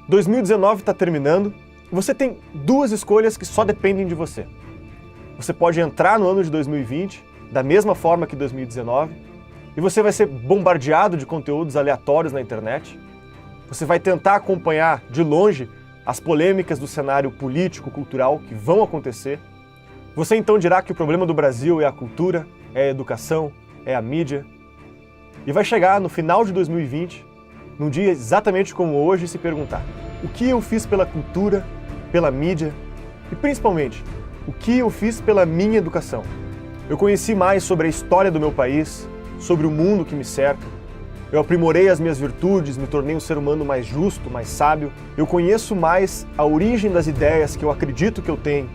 2019 está terminando e você tem duas escolhas que só dependem de você. Você pode entrar no ano de 2020 da mesma forma que 2019 e você vai ser bombardeado de conteúdos aleatórios na internet. Você vai tentar acompanhar de longe as polêmicas do cenário político, cultural que vão acontecer. Você então dirá que o problema do Brasil é a cultura, é a educação, é a mídia. E vai chegar no final de 2020, num dia exatamente como hoje, e se perguntar: o que eu fiz pela cultura, pela mídia e principalmente, o que eu fiz pela minha educação? Eu conheci mais sobre a história do meu país, sobre o mundo que me cerca. Eu aprimorei as minhas virtudes, me tornei um ser humano mais justo, mais sábio. Eu conheço mais a origem das ideias que eu acredito que eu tenho.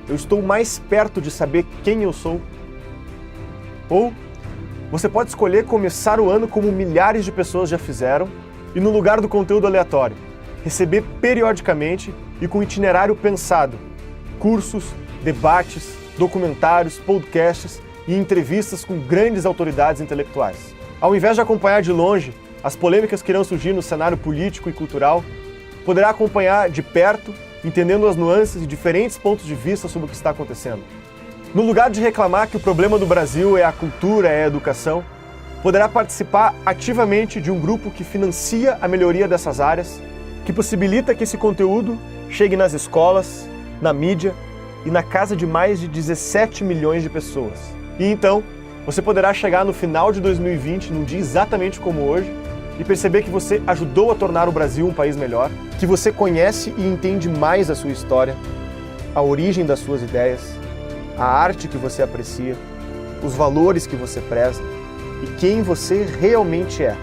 Eu estou mais perto de saber quem eu sou. Ou você pode escolher começar o ano como milhares de pessoas já fizeram e, no lugar do conteúdo aleatório, receber periodicamente e com itinerário pensado cursos, debates, documentários, podcasts e entrevistas com grandes autoridades intelectuais. Ao invés de acompanhar de longe as polêmicas que irão surgir no cenário político e cultural, poderá acompanhar de perto, entendendo as nuances e diferentes pontos de vista sobre o que está acontecendo. No lugar de reclamar que o problema do Brasil é a cultura, é a educação, poderá participar ativamente de um grupo que financia a melhoria dessas áreas, que possibilita que esse conteúdo chegue nas escolas, na mídia e na casa de mais de 17 milhões de pessoas. E então, você poderá chegar no final de 2020, num dia exatamente como hoje, e perceber que você ajudou a tornar o Brasil um país melhor, que você conhece e entende mais a sua história, a origem das suas ideias, a arte que você aprecia, os valores que você preza e quem você realmente é.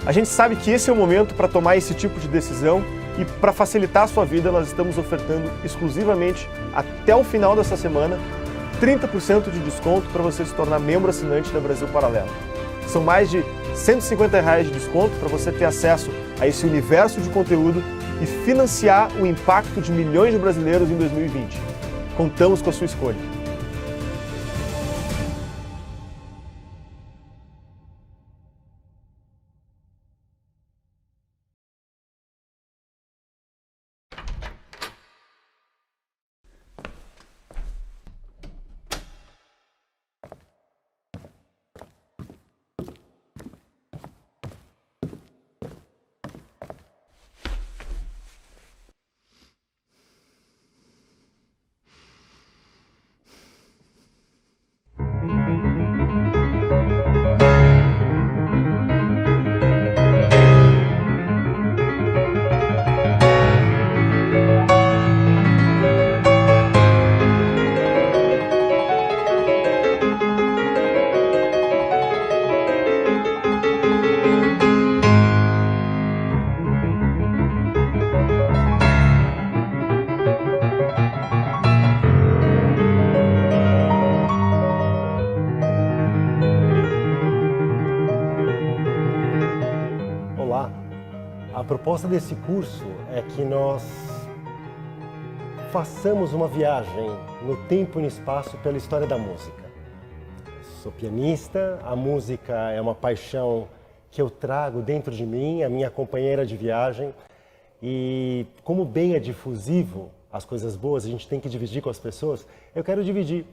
A gente sabe que esse é o momento para tomar esse tipo de decisão e para facilitar a sua vida, nós estamos ofertando exclusivamente até o final dessa semana 30% de desconto para você se tornar membro assinante da Brasil Paralelo. São mais de R$150 de desconto para você ter acesso a esse universo de conteúdo e financiar o impacto de milhões de brasileiros em 2020. Contamos com a sua escolha. A proposta desse curso é que nós façamos uma viagem no tempo e no espaço pela história da música. Sou pianista, a música é uma paixão que eu trago dentro de mim, a minha companheira de viagem, e como bem é difusivo, as coisas boas a gente tem que dividir com as pessoas, eu quero dividir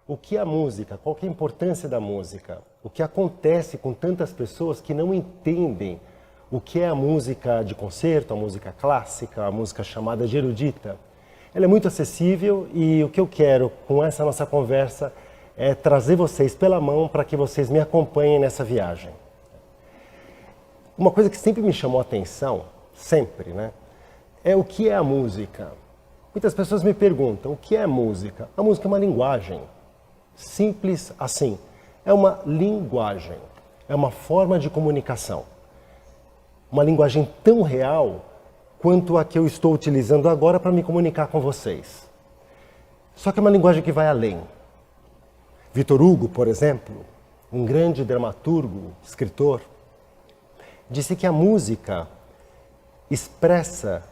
o que é a música, qual que é a importância da música, o que acontece com tantas pessoas que não entendem o que é a música de concerto, a música clássica, a música chamada de erudita. Ela é muito acessível e o que eu quero com essa nossa conversa é trazer vocês pela mão para que vocês me acompanhem nessa viagem. Uma coisa que sempre me chamou a atenção, sempre, né, é o que é a música. Muitas pessoas me perguntam, o que é música? A música é uma linguagem, simples assim. É uma linguagem, é uma forma de comunicação. Uma linguagem tão real quanto a que eu estou utilizando agora para me comunicar com vocês. Só que é uma linguagem que vai além. Victor Hugo, por exemplo, um grande dramaturgo, escritor, disse que a música expressa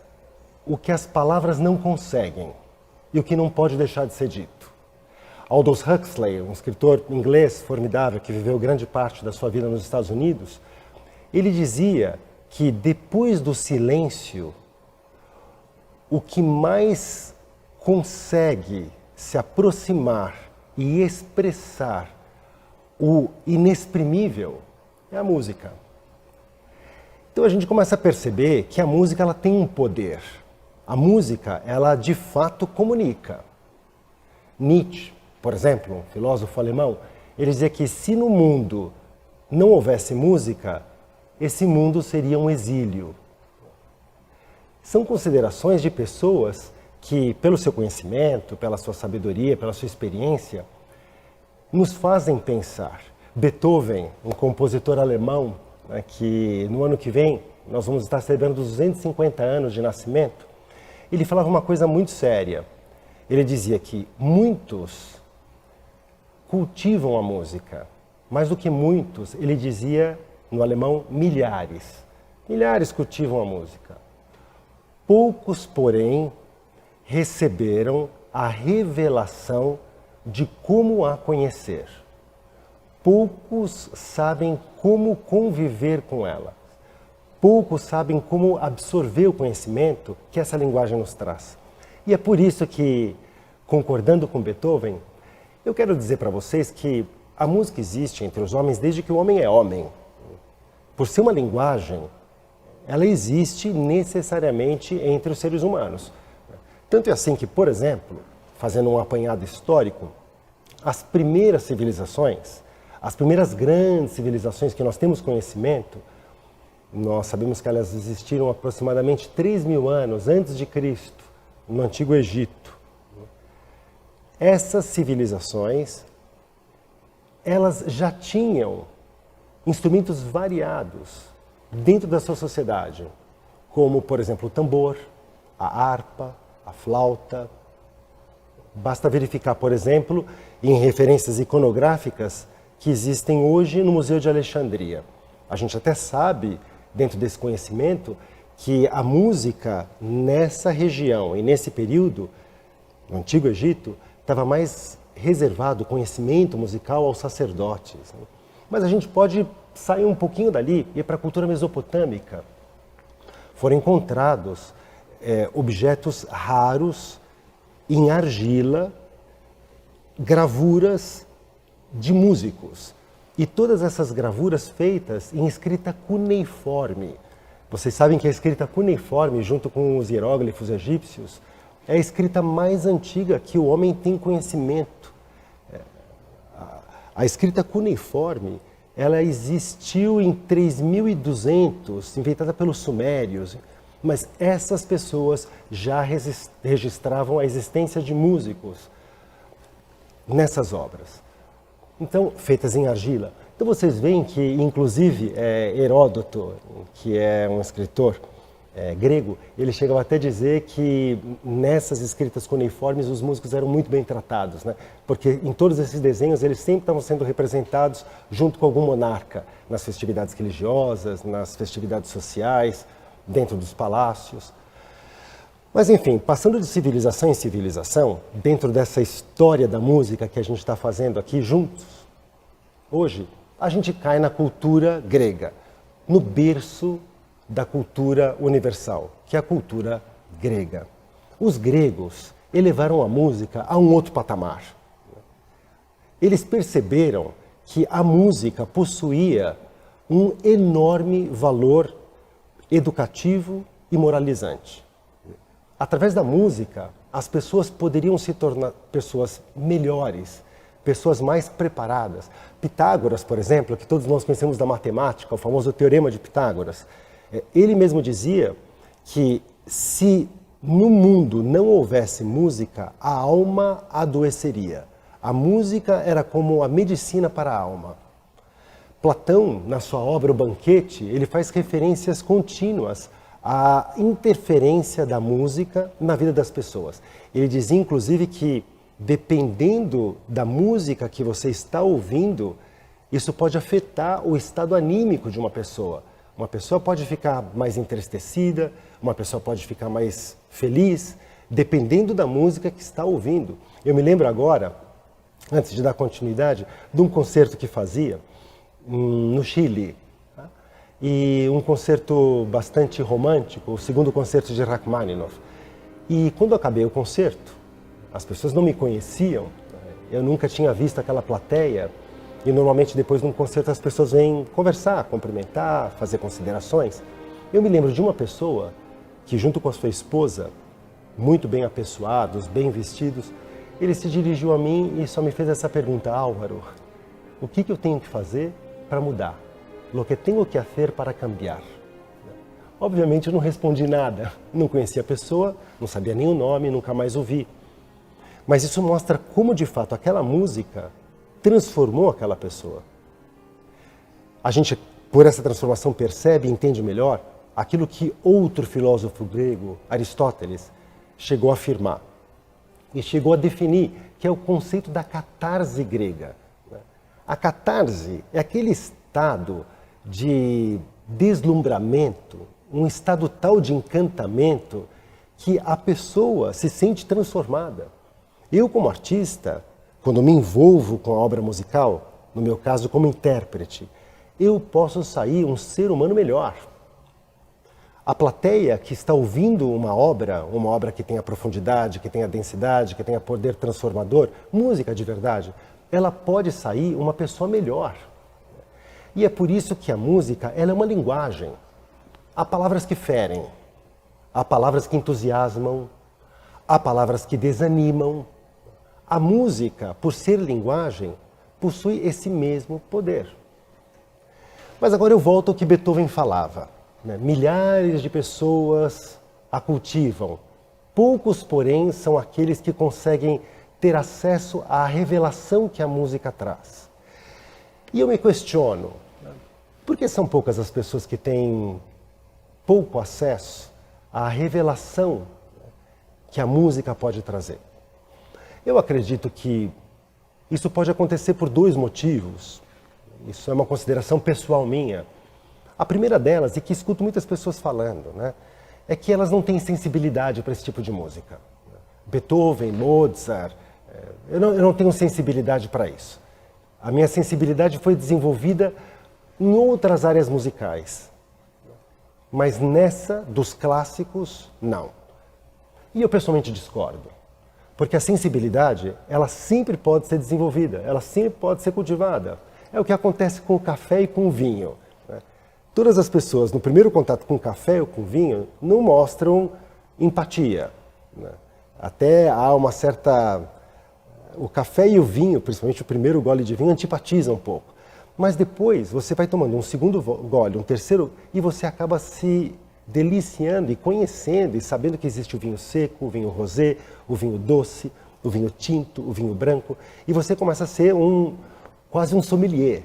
o que as palavras não conseguem e o que não pode deixar de ser dito. Aldous Huxley, um escritor inglês formidável que viveu grande parte da sua vida nos Estados Unidos, ele dizia que depois do silêncio, o que mais consegue se aproximar e expressar o inexprimível é a música. Então a gente começa a perceber que a música ela tem um poder. A música, ela de fato comunica. Nietzsche, por exemplo, um filósofo alemão, ele dizia que se no mundo não houvesse música, esse mundo seria um exílio. São considerações de pessoas que, pelo seu conhecimento, pela sua sabedoria, pela sua experiência, nos fazem pensar. Beethoven, um compositor alemão, né, que no ano que vem nós vamos estar celebrando os 250 anos de nascimento, ele falava uma coisa muito séria. Ele dizia que muitos cultivam a música, mais do que muitos, ele dizia no alemão milhares. Milhares cultivam a música. Poucos, porém, receberam a revelação de como a conhecer. Poucos sabem como conviver com ela. Poucos sabem como absorver o conhecimento que essa linguagem nos traz. E é por isso que, concordando com Beethoven, eu quero dizer para vocês que a música existe entre os homens desde que o homem é homem. Por ser uma linguagem, ela existe necessariamente entre os seres humanos. Tanto é assim que, por exemplo, fazendo um apanhado histórico, as primeiras civilizações, as primeiras grandes civilizações que nós temos conhecimento, nós sabemos que elas existiram aproximadamente 3.000 anos antes de Cristo, no Antigo Egito. Essas civilizações, elas já tinham instrumentos variados dentro da sua sociedade, como, por exemplo, o tambor, a harpa, a flauta. Basta verificar, por exemplo, em referências iconográficas que existem hoje no Museu de Alexandria. A gente até sabe, dentro desse conhecimento, que a música nessa região e nesse período, no Antigo Egito, estava mais reservado o conhecimento musical aos sacerdotes. Mas a gente pode sair um pouquinho dali e ir para a cultura mesopotâmica. Foram encontrados objetos raros em argila, gravuras de músicos. E todas essas gravuras feitas em escrita cuneiforme. Vocês sabem que a escrita cuneiforme, junto com os hieróglifos egípcios, é a escrita mais antiga que o homem tem conhecimento. A escrita cuneiforme, ela existiu em 3.200, inventada pelos sumérios, mas essas pessoas já registravam a existência de músicos nessas obras. Então, feitas em argila. Então vocês veem que, inclusive, Heródoto, que é um escritor grego, ele chegava até a dizer que nessas escritas cuneiformes os músicos eram muito bem tratados, né? Porque em todos esses desenhos eles sempre estavam sendo representados junto com algum monarca, nas festividades religiosas, nas festividades sociais, dentro dos palácios. Mas enfim, passando de civilização em civilização, dentro dessa história da música que a gente está fazendo aqui juntos, hoje a gente cai na cultura grega, no berço da cultura universal, que é a cultura grega. Os gregos elevaram a música a um outro patamar. Eles perceberam que a música possuía um enorme valor educativo e moralizante. Através da música, as pessoas poderiam se tornar pessoas melhores, pessoas mais preparadas. Pitágoras, por exemplo, que todos nós conhecemos da matemática, o famoso Teorema de Pitágoras, ele mesmo dizia que se no mundo não houvesse música, a alma adoeceria. A música era como a medicina para a alma. Platão, na sua obra O Banquete, ele faz referências contínuas à interferência da música na vida das pessoas. Ele dizia, inclusive, que dependendo da música que você está ouvindo, isso pode afetar o estado anímico de uma pessoa. Uma pessoa pode ficar mais entristecida, uma pessoa pode ficar mais feliz, dependendo da música que está ouvindo. Eu me lembro agora, antes de dar continuidade, de um concerto que fazia no Chile. e um concerto bastante romântico, o segundo concerto de Rachmaninoff. E quando eu acabei o concerto, as pessoas não me conheciam, eu nunca tinha visto aquela plateia, e normalmente depois de um concerto as pessoas vêm conversar, cumprimentar, fazer considerações. Eu me lembro de uma pessoa que, junto com a sua esposa, muito bem apessoados, bem vestidos, ele se dirigiu a mim e só me fez essa pergunta: Álvaro, o que eu tenho que fazer para mudar? Lo que tenho que fazer para cambiar? Obviamente eu não respondi nada, não conhecia a pessoa, não sabia nem o nome, nunca mais ouvi. Mas isso mostra como, de fato, aquela música transformou aquela pessoa. A gente, por essa transformação, percebe e entende melhor aquilo que outro filósofo grego, Aristóteles, chegou a afirmar e chegou a definir, que é o conceito da catarse grega. A catarse é aquele estado de deslumbramento, um estado tal de encantamento que a pessoa se sente transformada. Eu, como artista, quando me envolvo com a obra musical, no meu caso como intérprete, eu posso sair um ser humano melhor. A plateia que está ouvindo uma obra que tenha profundidade, que tenha densidade, que tenha poder transformador, música de verdade, ela pode sair uma pessoa melhor. E é por isso que a música, ela é uma linguagem. Há palavras que ferem, há palavras que entusiasmam, há palavras que desanimam. A música, por ser linguagem, possui esse mesmo poder. Mas agora eu volto ao que Beethoven falava. Milhares de pessoas a cultivam. Poucos, porém, são aqueles que conseguem ter acesso à revelação que a música traz. E eu me questiono, por que são poucas as pessoas que têm pouco acesso à revelação que a música pode trazer? Eu acredito que isso pode acontecer por dois motivos. Isso é uma consideração pessoal minha. A primeira delas, e que escuto muitas pessoas falando, é que elas não têm sensibilidade para esse tipo de música. Beethoven, Mozart, eu não tenho sensibilidade para isso. A minha sensibilidade foi desenvolvida em outras áreas musicais. Mas nessa, dos clássicos, não. E eu pessoalmente discordo. Porque a sensibilidade, ela sempre pode ser desenvolvida, ela sempre pode ser cultivada. É o que acontece com o café e com o vinho. Todas as pessoas, no primeiro contato com o café ou com o vinho, não mostram empatia. Até há uma certa... O café e o vinho, principalmente o primeiro gole de vinho, antipatizam um pouco. Mas depois você vai tomando um segundo gole, um terceiro, e você acaba se deliciando e conhecendo e sabendo que existe o vinho seco, o vinho rosé, o vinho doce, o vinho tinto, o vinho branco, e você começa a ser quase um sommelier.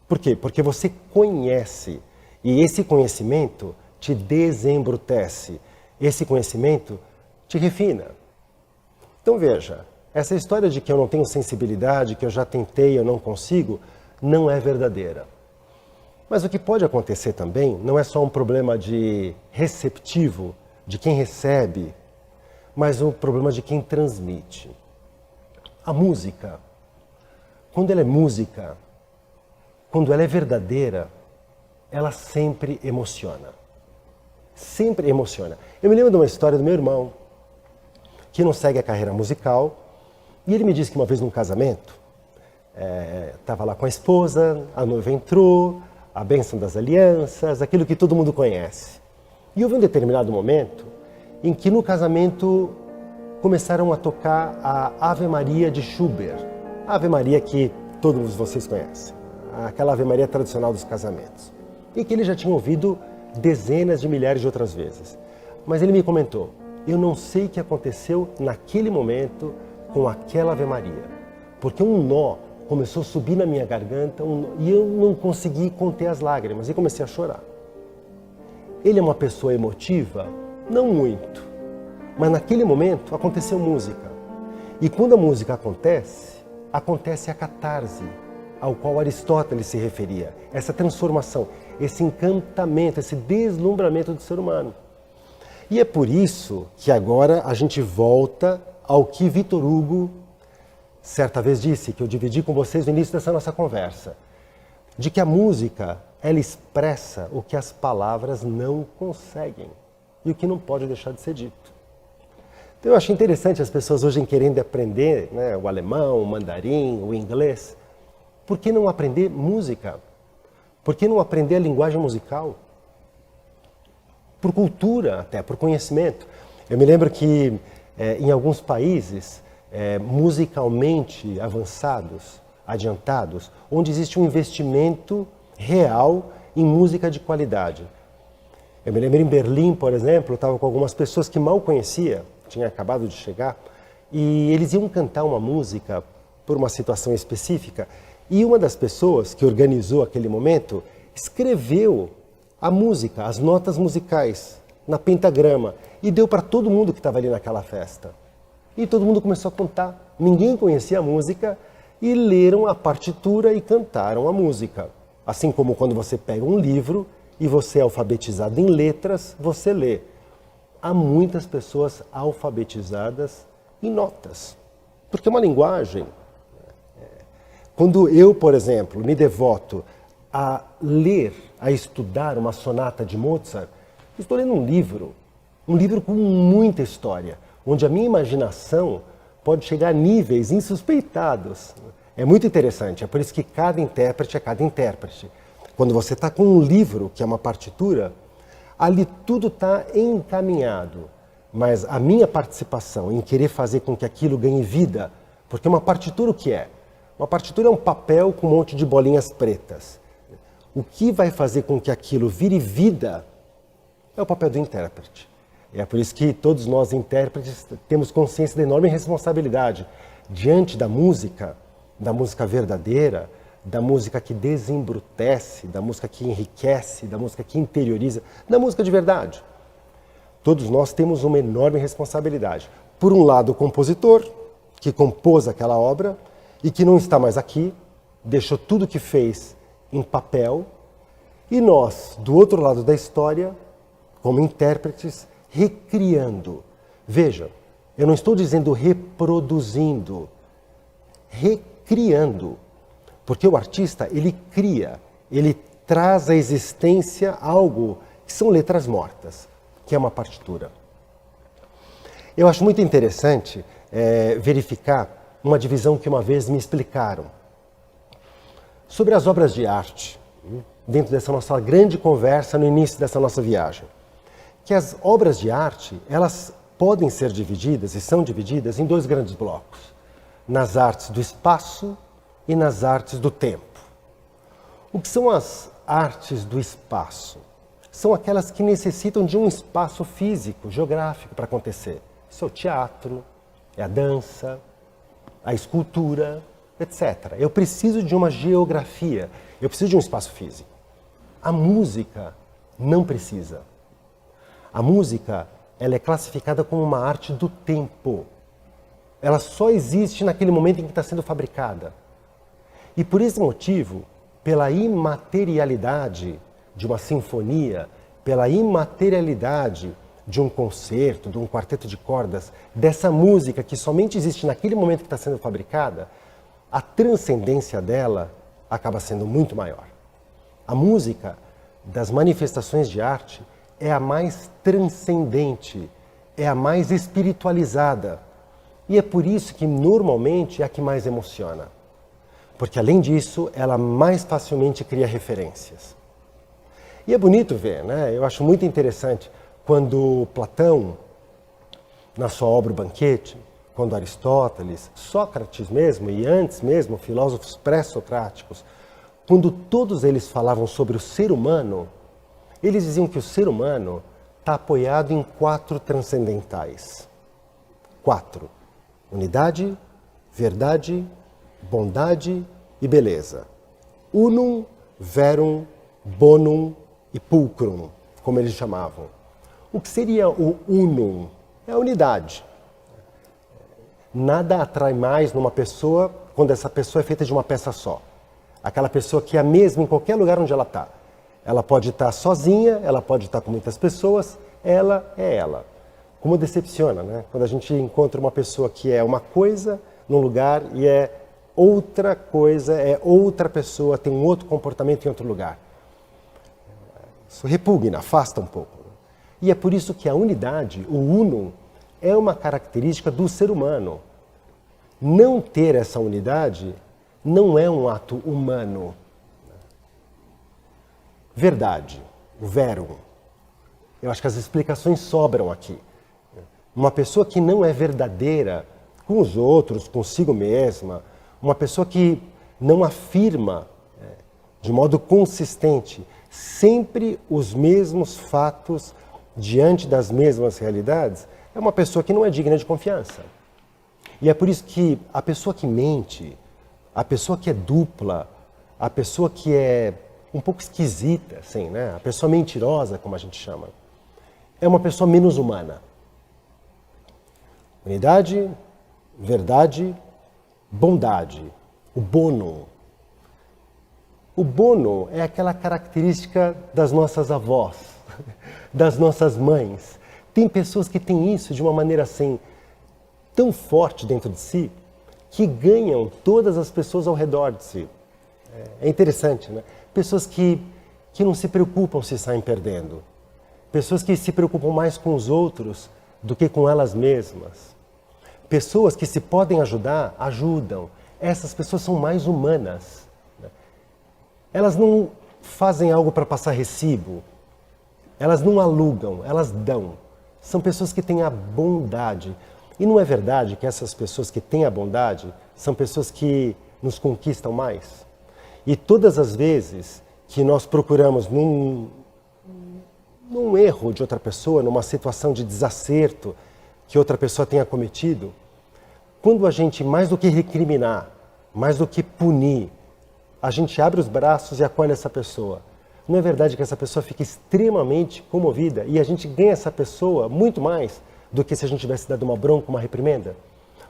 Por quê? Porque você conhece, e esse conhecimento te desembrutece, esse conhecimento te refina. Então veja, essa história de que eu não tenho sensibilidade, que eu já tentei, eu não consigo, não é verdadeira. Mas o que pode acontecer também não é só um problema de receptivo, de quem recebe, mas um problema de quem transmite. A música, quando ela é música, quando ela é verdadeira, ela sempre emociona. Sempre emociona. Eu me lembro de uma história do meu irmão, que não segue a carreira musical, e ele me disse que uma vez num casamento, estava lá com a esposa, a noiva entrou, a bênção das alianças, aquilo que todo mundo conhece. E houve um determinado momento em que no casamento começaram a tocar a Ave Maria de Schubert, a Ave Maria que todos vocês conhecem, aquela Ave Maria tradicional dos casamentos, e que ele já tinha ouvido dezenas de milhares de outras vezes. Mas ele me comentou, eu não sei o que aconteceu naquele momento com aquela Ave Maria, porque um nó começou a subir na minha garganta e eu não consegui conter as lágrimas e comecei a chorar. Ele é uma pessoa emotiva? Não muito, mas naquele momento aconteceu música. E quando a música acontece a catarse, ao qual Aristóteles se referia, essa transformação, esse encantamento, esse deslumbramento do ser humano. E é por isso que agora a gente volta ao que Victor Hugo certa vez disse, que eu dividi com vocês no início dessa nossa conversa, de que a música ela expressa o que as palavras não conseguem e o que não pode deixar de ser dito. Então eu acho interessante as pessoas hoje querendo aprender, né, o alemão, o mandarim, o inglês. Por que não aprender música? Por que não aprender a linguagem musical? Por cultura até, por conhecimento. Eu me lembro que em alguns países musicalmente avançados, adiantados, onde existe um investimento real em música de qualidade. Eu me lembro em Berlim, por exemplo, eu estava com algumas pessoas que mal conhecia, tinha acabado de chegar, e eles iam cantar uma música por uma situação específica, e uma das pessoas que organizou aquele momento escreveu a música, as notas musicais, na pentagrama, e deu para todo mundo que estava ali naquela festa. E todo mundo começou a cantar. Ninguém conhecia a música e leram a partitura e cantaram a música. Assim como quando você pega um livro e você é alfabetizado em letras, você lê. Há muitas pessoas alfabetizadas em notas. Porque é uma linguagem. Quando eu, por exemplo, me devoto a ler, a estudar uma sonata de Mozart, estou lendo um livro com muita história, onde a minha imaginação pode chegar a níveis insuspeitados. É muito interessante, é por isso que cada intérprete é cada intérprete. Quando você está com um livro, que é uma partitura, ali tudo está encaminhado. Mas a minha participação em querer fazer com que aquilo ganhe vida, porque uma partitura o que é? Uma partitura é um papel com um monte de bolinhas pretas. O que vai fazer com que aquilo vire vida é o papel do intérprete. É por isso que todos nós, intérpretes, temos consciência da enorme responsabilidade diante da música verdadeira, da música que desembrutece, da música que enriquece, da música que interioriza, da música de verdade. Todos nós temos uma enorme responsabilidade. Por um lado, o compositor, que compôs aquela obra e que não está mais aqui, deixou tudo que fez em papel, e nós, do outro lado da história, como intérpretes, recriando. Veja, eu não estou dizendo reproduzindo, recriando. Porque o artista, ele cria, ele traz à existência algo que são letras mortas, que é uma partitura. Eu acho muito interessante verificar uma divisão que uma vez me explicaram sobre as obras de arte, dentro dessa nossa grande conversa no início dessa nossa viagem. Que as obras de arte, elas podem ser divididas e são divididas em dois grandes blocos. Nas artes do espaço e nas artes do tempo. O que são as artes do espaço? São aquelas que necessitam de um espaço físico, geográfico para acontecer. Isso é o teatro, é a dança, a escultura, etc. Eu preciso de uma geografia, eu preciso de um espaço físico. A música não precisa. A música, ela é classificada como uma arte do tempo. Ela só existe naquele momento em que está sendo fabricada. E por esse motivo, pela imaterialidade de uma sinfonia, pela imaterialidade de um concerto, de um quarteto de cordas, dessa música que somente existe naquele momento que está sendo fabricada, a transcendência dela acaba sendo muito maior. A música das manifestações de arte é a mais transcendente, é a mais espiritualizada. E é por isso que normalmente é a que mais emociona. Porque além disso, ela mais facilmente cria referências. E é bonito ver, né? Eu acho muito interessante quando Platão, na sua obra O Banquete, quando Aristóteles, Sócrates mesmo, e antes mesmo, filósofos pré-socráticos, quando todos eles falavam sobre o ser humano, eles diziam que o ser humano está apoiado em 4 transcendentais. 4. Unidade, verdade, bondade e beleza. Unum, verum, bonum e pulcrum, como eles chamavam. O que seria o unum? É a unidade. Nada atrai mais numa pessoa quando essa pessoa é feita de uma peça só. Aquela pessoa que é a mesma em qualquer lugar onde ela está. Ela pode estar sozinha, ela pode estar com muitas pessoas, ela é ela. Como decepciona, né? Quando a gente encontra uma pessoa que é uma coisa num lugar e é outra coisa, é outra pessoa, tem um outro comportamento em outro lugar. Isso repugna, afasta um pouco. E é por isso que a unidade, o uno, é uma característica do ser humano. Não ter essa unidade não é um ato humano. Verdade, o verum. Eu acho que as explicações sobram aqui. Uma pessoa que não é verdadeira com os outros, consigo mesma, uma pessoa que não afirma de modo consistente sempre os mesmos fatos diante das mesmas realidades, é uma pessoa que não é digna de confiança. E é por isso que a pessoa que mente, a pessoa que é dupla, a pessoa que é um pouco esquisita, assim, né? A pessoa mentirosa, como a gente chama, é uma pessoa menos humana. Unidade, verdade, bondade, o bono. O bono é aquela característica das nossas avós, das nossas mães. Tem pessoas que têm isso de uma maneira assim, tão forte dentro de si, que ganham todas as pessoas ao redor de si. É interessante, né? Pessoas que não se preocupam se saem perdendo. Pessoas que se preocupam mais com os outros do que com elas mesmas. Pessoas que se podem ajudar, ajudam. Essas pessoas são mais humanas. Elas não fazem algo para passar recibo. Elas não alugam, elas dão. São pessoas que têm a bondade. E não é verdade que essas pessoas que têm a bondade são pessoas que nos conquistam mais? E todas as vezes que nós procuramos num erro de outra pessoa, numa situação de desacerto que outra pessoa tenha cometido, quando a gente, mais do que recriminar, mais do que punir, a gente abre os braços e acolhe essa pessoa. Não é verdade que essa pessoa fica extremamente comovida e a gente ganha essa pessoa muito mais do que se a gente tivesse dado uma bronca, uma reprimenda?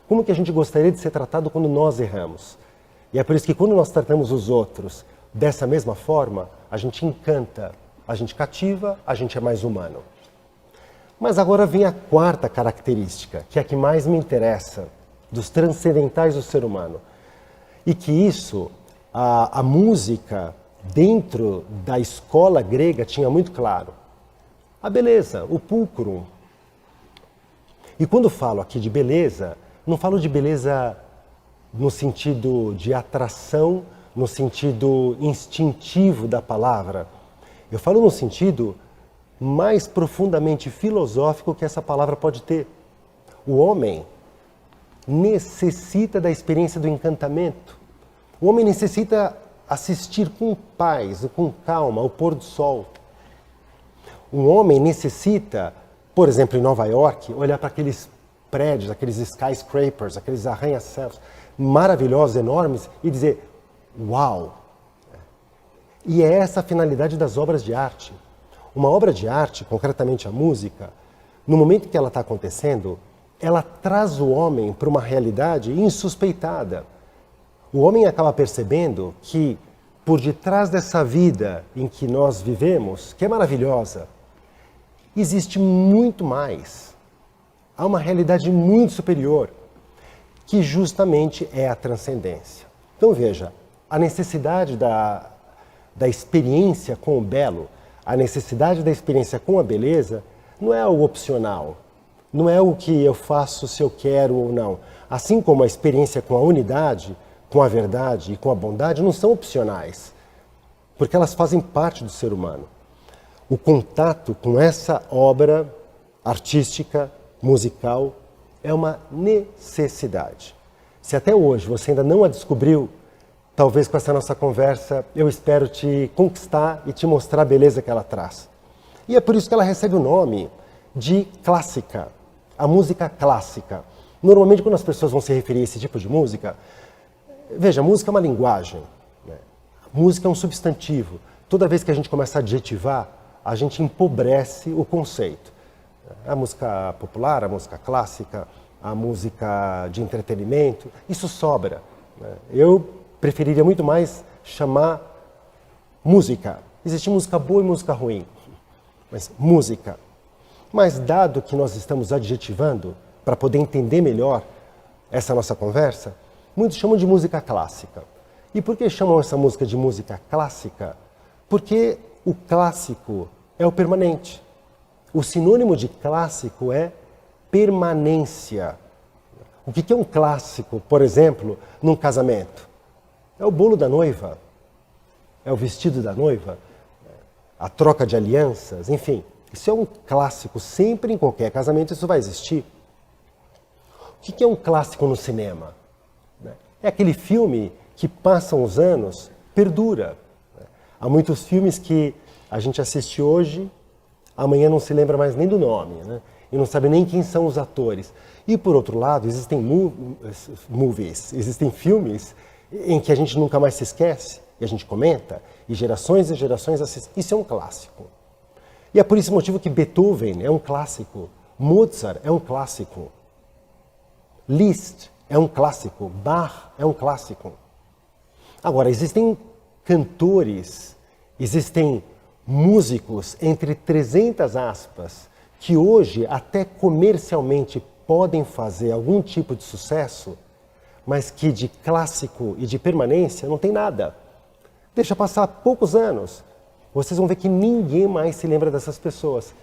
Como que a gente gostaria de ser tratado quando nós erramos? E é por isso que quando nós tratamos os outros dessa mesma forma, a gente encanta, a gente cativa, a gente é mais humano. Mas agora vem a quarta característica, que é a que mais me interessa, dos transcendentais do ser humano. E que isso, a música dentro da escola grega tinha muito claro. A beleza, o pulcrum. E quando falo aqui de beleza, não falo de beleza no sentido de atração, no sentido instintivo da palavra. Eu falo no sentido mais profundamente filosófico que essa palavra pode ter. O homem necessita da experiência do encantamento. O homem necessita assistir com paz, com calma, ao pôr do sol. Um homem necessita, por exemplo, em Nova York, olhar para aqueles prédios, aqueles skyscrapers, aqueles arranha-céus maravilhosos, enormes, e dizer, uau! E é essa a finalidade das obras de arte. Uma obra de arte, concretamente a música, no momento que ela está acontecendo, ela traz o homem para uma realidade insuspeitada. O homem acaba percebendo que, por detrás dessa vida em que nós vivemos, que é maravilhosa, existe muito mais. Há uma realidade muito superior, que justamente é a transcendência. Então veja, a necessidade da experiência com o belo, a necessidade da experiência com a beleza, não é algo opcional. Não é o que eu faço se eu quero ou não. Assim como a experiência com a unidade, com a verdade e com a bondade não são opcionais, porque elas fazem parte do ser humano. O contato com essa obra artística, musical, é uma necessidade. Se até hoje você ainda não a descobriu, talvez com essa nossa conversa eu espero te conquistar e te mostrar a beleza que ela traz. E é por isso que ela recebe o nome de clássica, a música clássica. Normalmente quando as pessoas vão se referir a esse tipo de música, veja, música é uma linguagem, né? Música é um substantivo. Toda vez que a gente começa a adjetivar, a gente empobrece o conceito. A música popular, a música clássica, a música de entretenimento, isso sobra, né? Eu preferiria muito mais chamar música. Existe música boa e música ruim, mas música. Mas dado que nós estamos adjetivando, para poder entender melhor essa nossa conversa, muitos chamam de música clássica. E por que chamam essa música de música clássica? Porque o clássico é o permanente. O sinônimo de clássico é permanência. O que é um clássico, por exemplo, num casamento? É o bolo da noiva, é o vestido da noiva, a troca de alianças, enfim. Isso é um clássico, sempre em qualquer casamento isso vai existir. O que é um clássico no cinema? É aquele filme que passam os anos, perdura. Há muitos filmes que a gente assiste hoje, amanhã não se lembra mais nem do nome, né? E não sabe nem quem são os atores. E por outro lado, existem existem filmes em que a gente nunca mais se esquece, e a gente comenta, e gerações assistem. Isso é um clássico. E é por esse motivo que Beethoven é um clássico, Mozart é um clássico, Liszt é um clássico, Bach é um clássico. Agora, existem cantores, existem músicos, entre 300 aspas, que hoje até comercialmente podem fazer algum tipo de sucesso, mas que de clássico e de permanência não tem nada. Deixa passar poucos anos, vocês vão ver que ninguém mais se lembra dessas pessoas.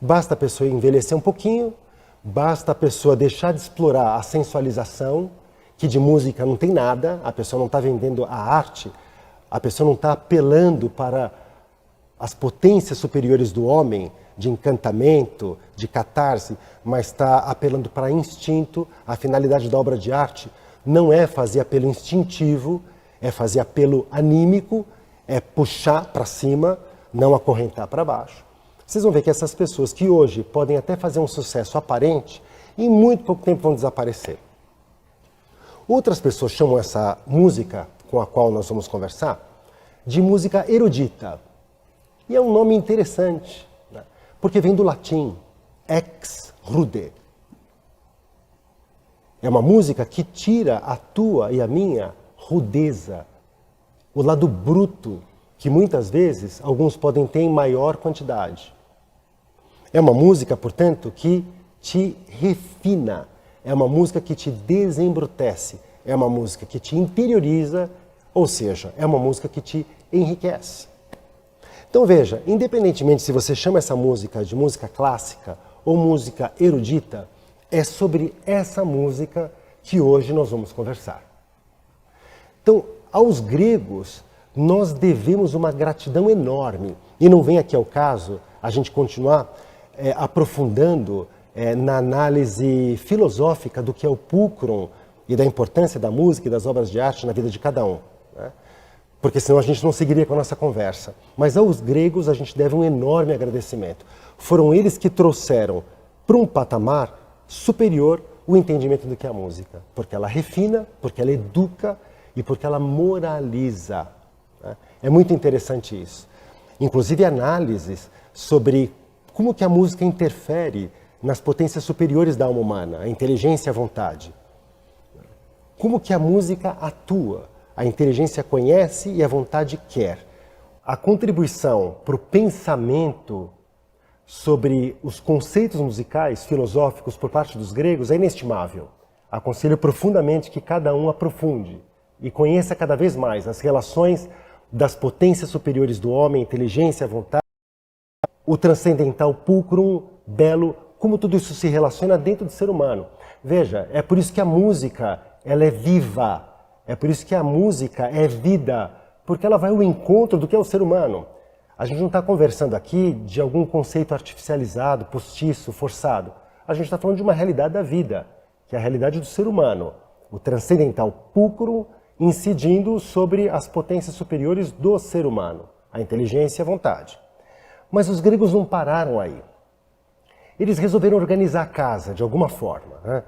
Basta a pessoa envelhecer um pouquinho, basta a pessoa deixar de explorar a sensualização, que de música não tem nada, a pessoa não está vendendo a arte, a pessoa não está apelando para as potências superiores do homem, de encantamento, de catarse, mas está apelando para instinto. A finalidade da obra de arte não é fazer apelo instintivo, é fazer apelo anímico, é puxar para cima, não acorrentar para baixo. Vocês vão ver que essas pessoas que hoje podem até fazer um sucesso aparente, em muito pouco tempo vão desaparecer. Outras pessoas chamam essa música com a qual nós vamos conversar de música erudita. E é um nome interessante, né? Porque vem do latim, ex rude. É uma música que tira a tua e a minha rudeza, o lado bruto, que muitas vezes alguns podem ter em maior quantidade. É uma música, portanto, que te refina, é uma música que te desembrutece, é uma música que te interioriza, ou seja, é uma música que te enriquece. Então veja, independentemente se você chama essa música de música clássica ou música erudita, é sobre essa música que hoje nós vamos conversar. Então, aos gregos, nós devemos uma gratidão enorme. E não vem aqui ao caso a gente continuar aprofundando na análise filosófica do que é o pulcrum e da importância da música e das obras de arte na vida de cada um, né? Porque senão a gente não seguiria com a nossa conversa. Mas aos gregos a gente deve um enorme agradecimento. Foram eles que trouxeram para um patamar superior o entendimento do que é a música. Porque ela refina, porque ela educa e porque ela moraliza, né? É muito interessante isso. Inclusive análises sobre como que a música interfere nas potências superiores da alma humana, a inteligência e a vontade. Como que a música atua? A inteligência conhece e a vontade quer. A contribuição para o pensamento sobre os conceitos musicais, filosóficos, por parte dos gregos é inestimável. Aconselho profundamente que cada um aprofunde e conheça cada vez mais as relações das potências superiores do homem, a inteligência, a vontade, o transcendental pulcrum, belo, como tudo isso se relaciona dentro do ser humano. Veja, é por isso que a música ela é viva. É por isso que a música é vida, porque ela vai ao encontro do que é o ser humano. A gente não está conversando aqui de algum conceito artificializado, postiço, forçado. A gente está falando de uma realidade da vida, que é a realidade do ser humano. O transcendental pulcrum incidindo sobre as potências superiores do ser humano, a inteligência e a vontade. Mas os gregos não pararam aí. Eles resolveram organizar a casa de alguma forma, né?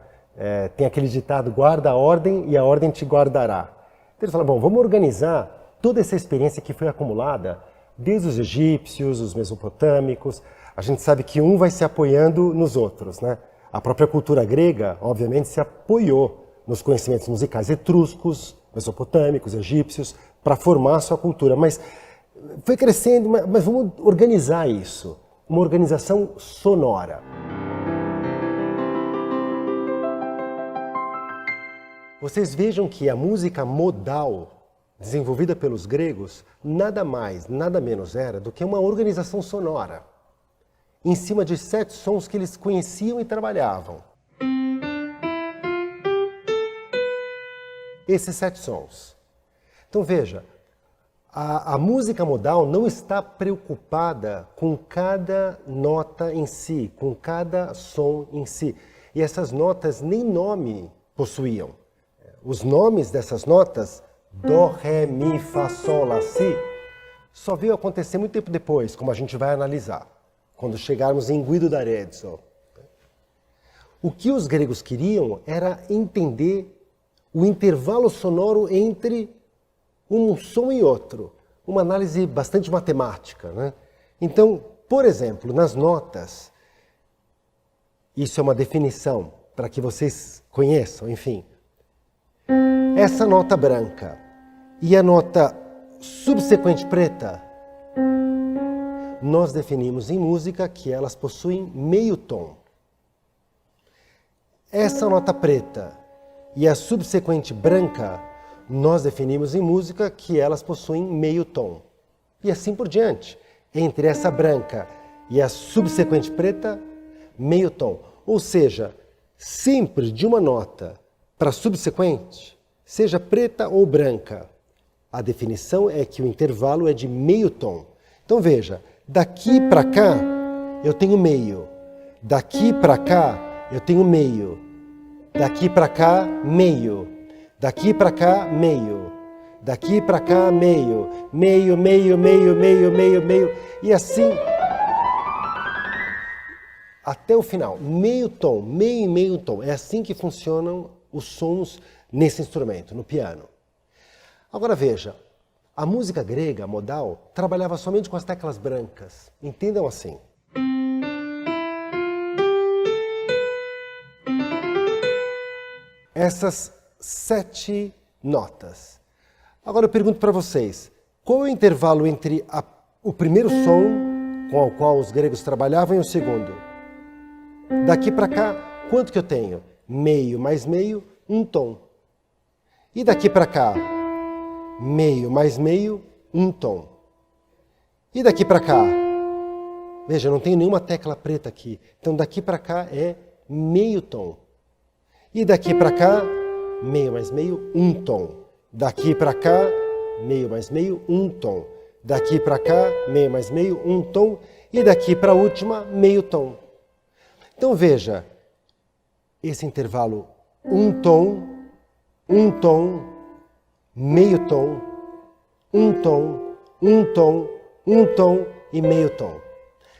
Tem aquele ditado, guarda a ordem e a ordem te guardará. Então eles falaram, bom, vamos organizar toda essa experiência que foi acumulada desde os egípcios, os mesopotâmicos. A gente sabe que um vai se apoiando nos outros, né? A própria cultura grega, obviamente, se apoiou nos conhecimentos musicais etruscos, mesopotâmicos, egípcios, para formar a sua cultura. Mas foi crescendo, mas vamos organizar isso. Uma organização sonora. Vocês vejam que a música modal desenvolvida pelos gregos, nada mais, nada menos era do que uma organização sonora, em cima de 7 sons que eles conheciam e trabalhavam. Esses 7 sons. Então veja, a música modal não está preocupada com cada nota em si, com cada som em si. E essas notas nem nome possuíam. Os nomes dessas notas, Dó, Ré, Mi, Fá, Sol, Lá, Si, só veio acontecer muito tempo depois, como a gente vai analisar, quando chegarmos em Guido d'Arezzo. O que os gregos queriam era entender o intervalo sonoro entre um som e outro. Uma análise bastante matemática, né? Então, por exemplo, nas notas, isso é uma definição para que vocês conheçam, enfim. Essa nota branca e a nota subsequente preta, nós definimos em música que elas possuem meio tom. Essa nota preta e a subsequente branca, nós definimos em música que elas possuem meio tom. E assim por diante. Entre essa branca e a subsequente preta, meio tom. Ou seja, sempre de uma nota para a subsequente, seja preta ou branca, a definição é que o intervalo é de meio tom. Então veja, daqui para cá eu tenho meio, daqui para cá eu tenho meio, daqui para cá meio, daqui para cá meio, daqui para cá meio, meio, meio, meio, meio, meio, meio, e assim até o final, meio tom, meio e meio tom. É assim que funcionam os sons nesse instrumento, no piano. Agora veja, a música grega, modal, trabalhava somente com as teclas brancas. Entendam assim. Essas 7 notas. Agora eu pergunto para vocês, qual é o intervalo entre o primeiro som com o qual os gregos trabalhavam e o segundo? Daqui para cá, quanto que eu tenho? Meio mais meio, um tom. E daqui para cá, meio mais meio, um tom. E daqui para cá, veja, eu não tenho nenhuma tecla preta aqui. Então daqui para cá é meio tom. E daqui para cá, meio mais meio, um tom. Daqui para cá, meio mais meio, um tom. Daqui para cá, meio mais meio, um tom. E daqui para a última, meio tom. Então veja, esse intervalo, um tom, meio tom, um tom, um tom, um tom e meio tom.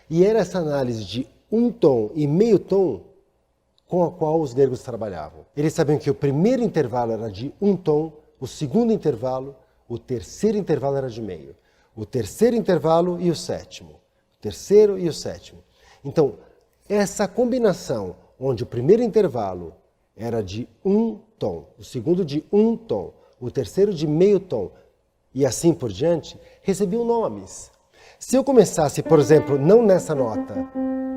E era essa análise de um tom e meio tom com a qual os gregos trabalhavam. Eles sabiam que o primeiro intervalo era de um tom, o segundo intervalo, o terceiro intervalo era de meio, o terceiro intervalo e o sétimo, o terceiro e o sétimo. Então, essa combinação, onde o primeiro intervalo era de um tom, o segundo de um tom, o terceiro de meio tom, e assim por diante, recebiam nomes. Se eu começasse, por exemplo, não nessa nota,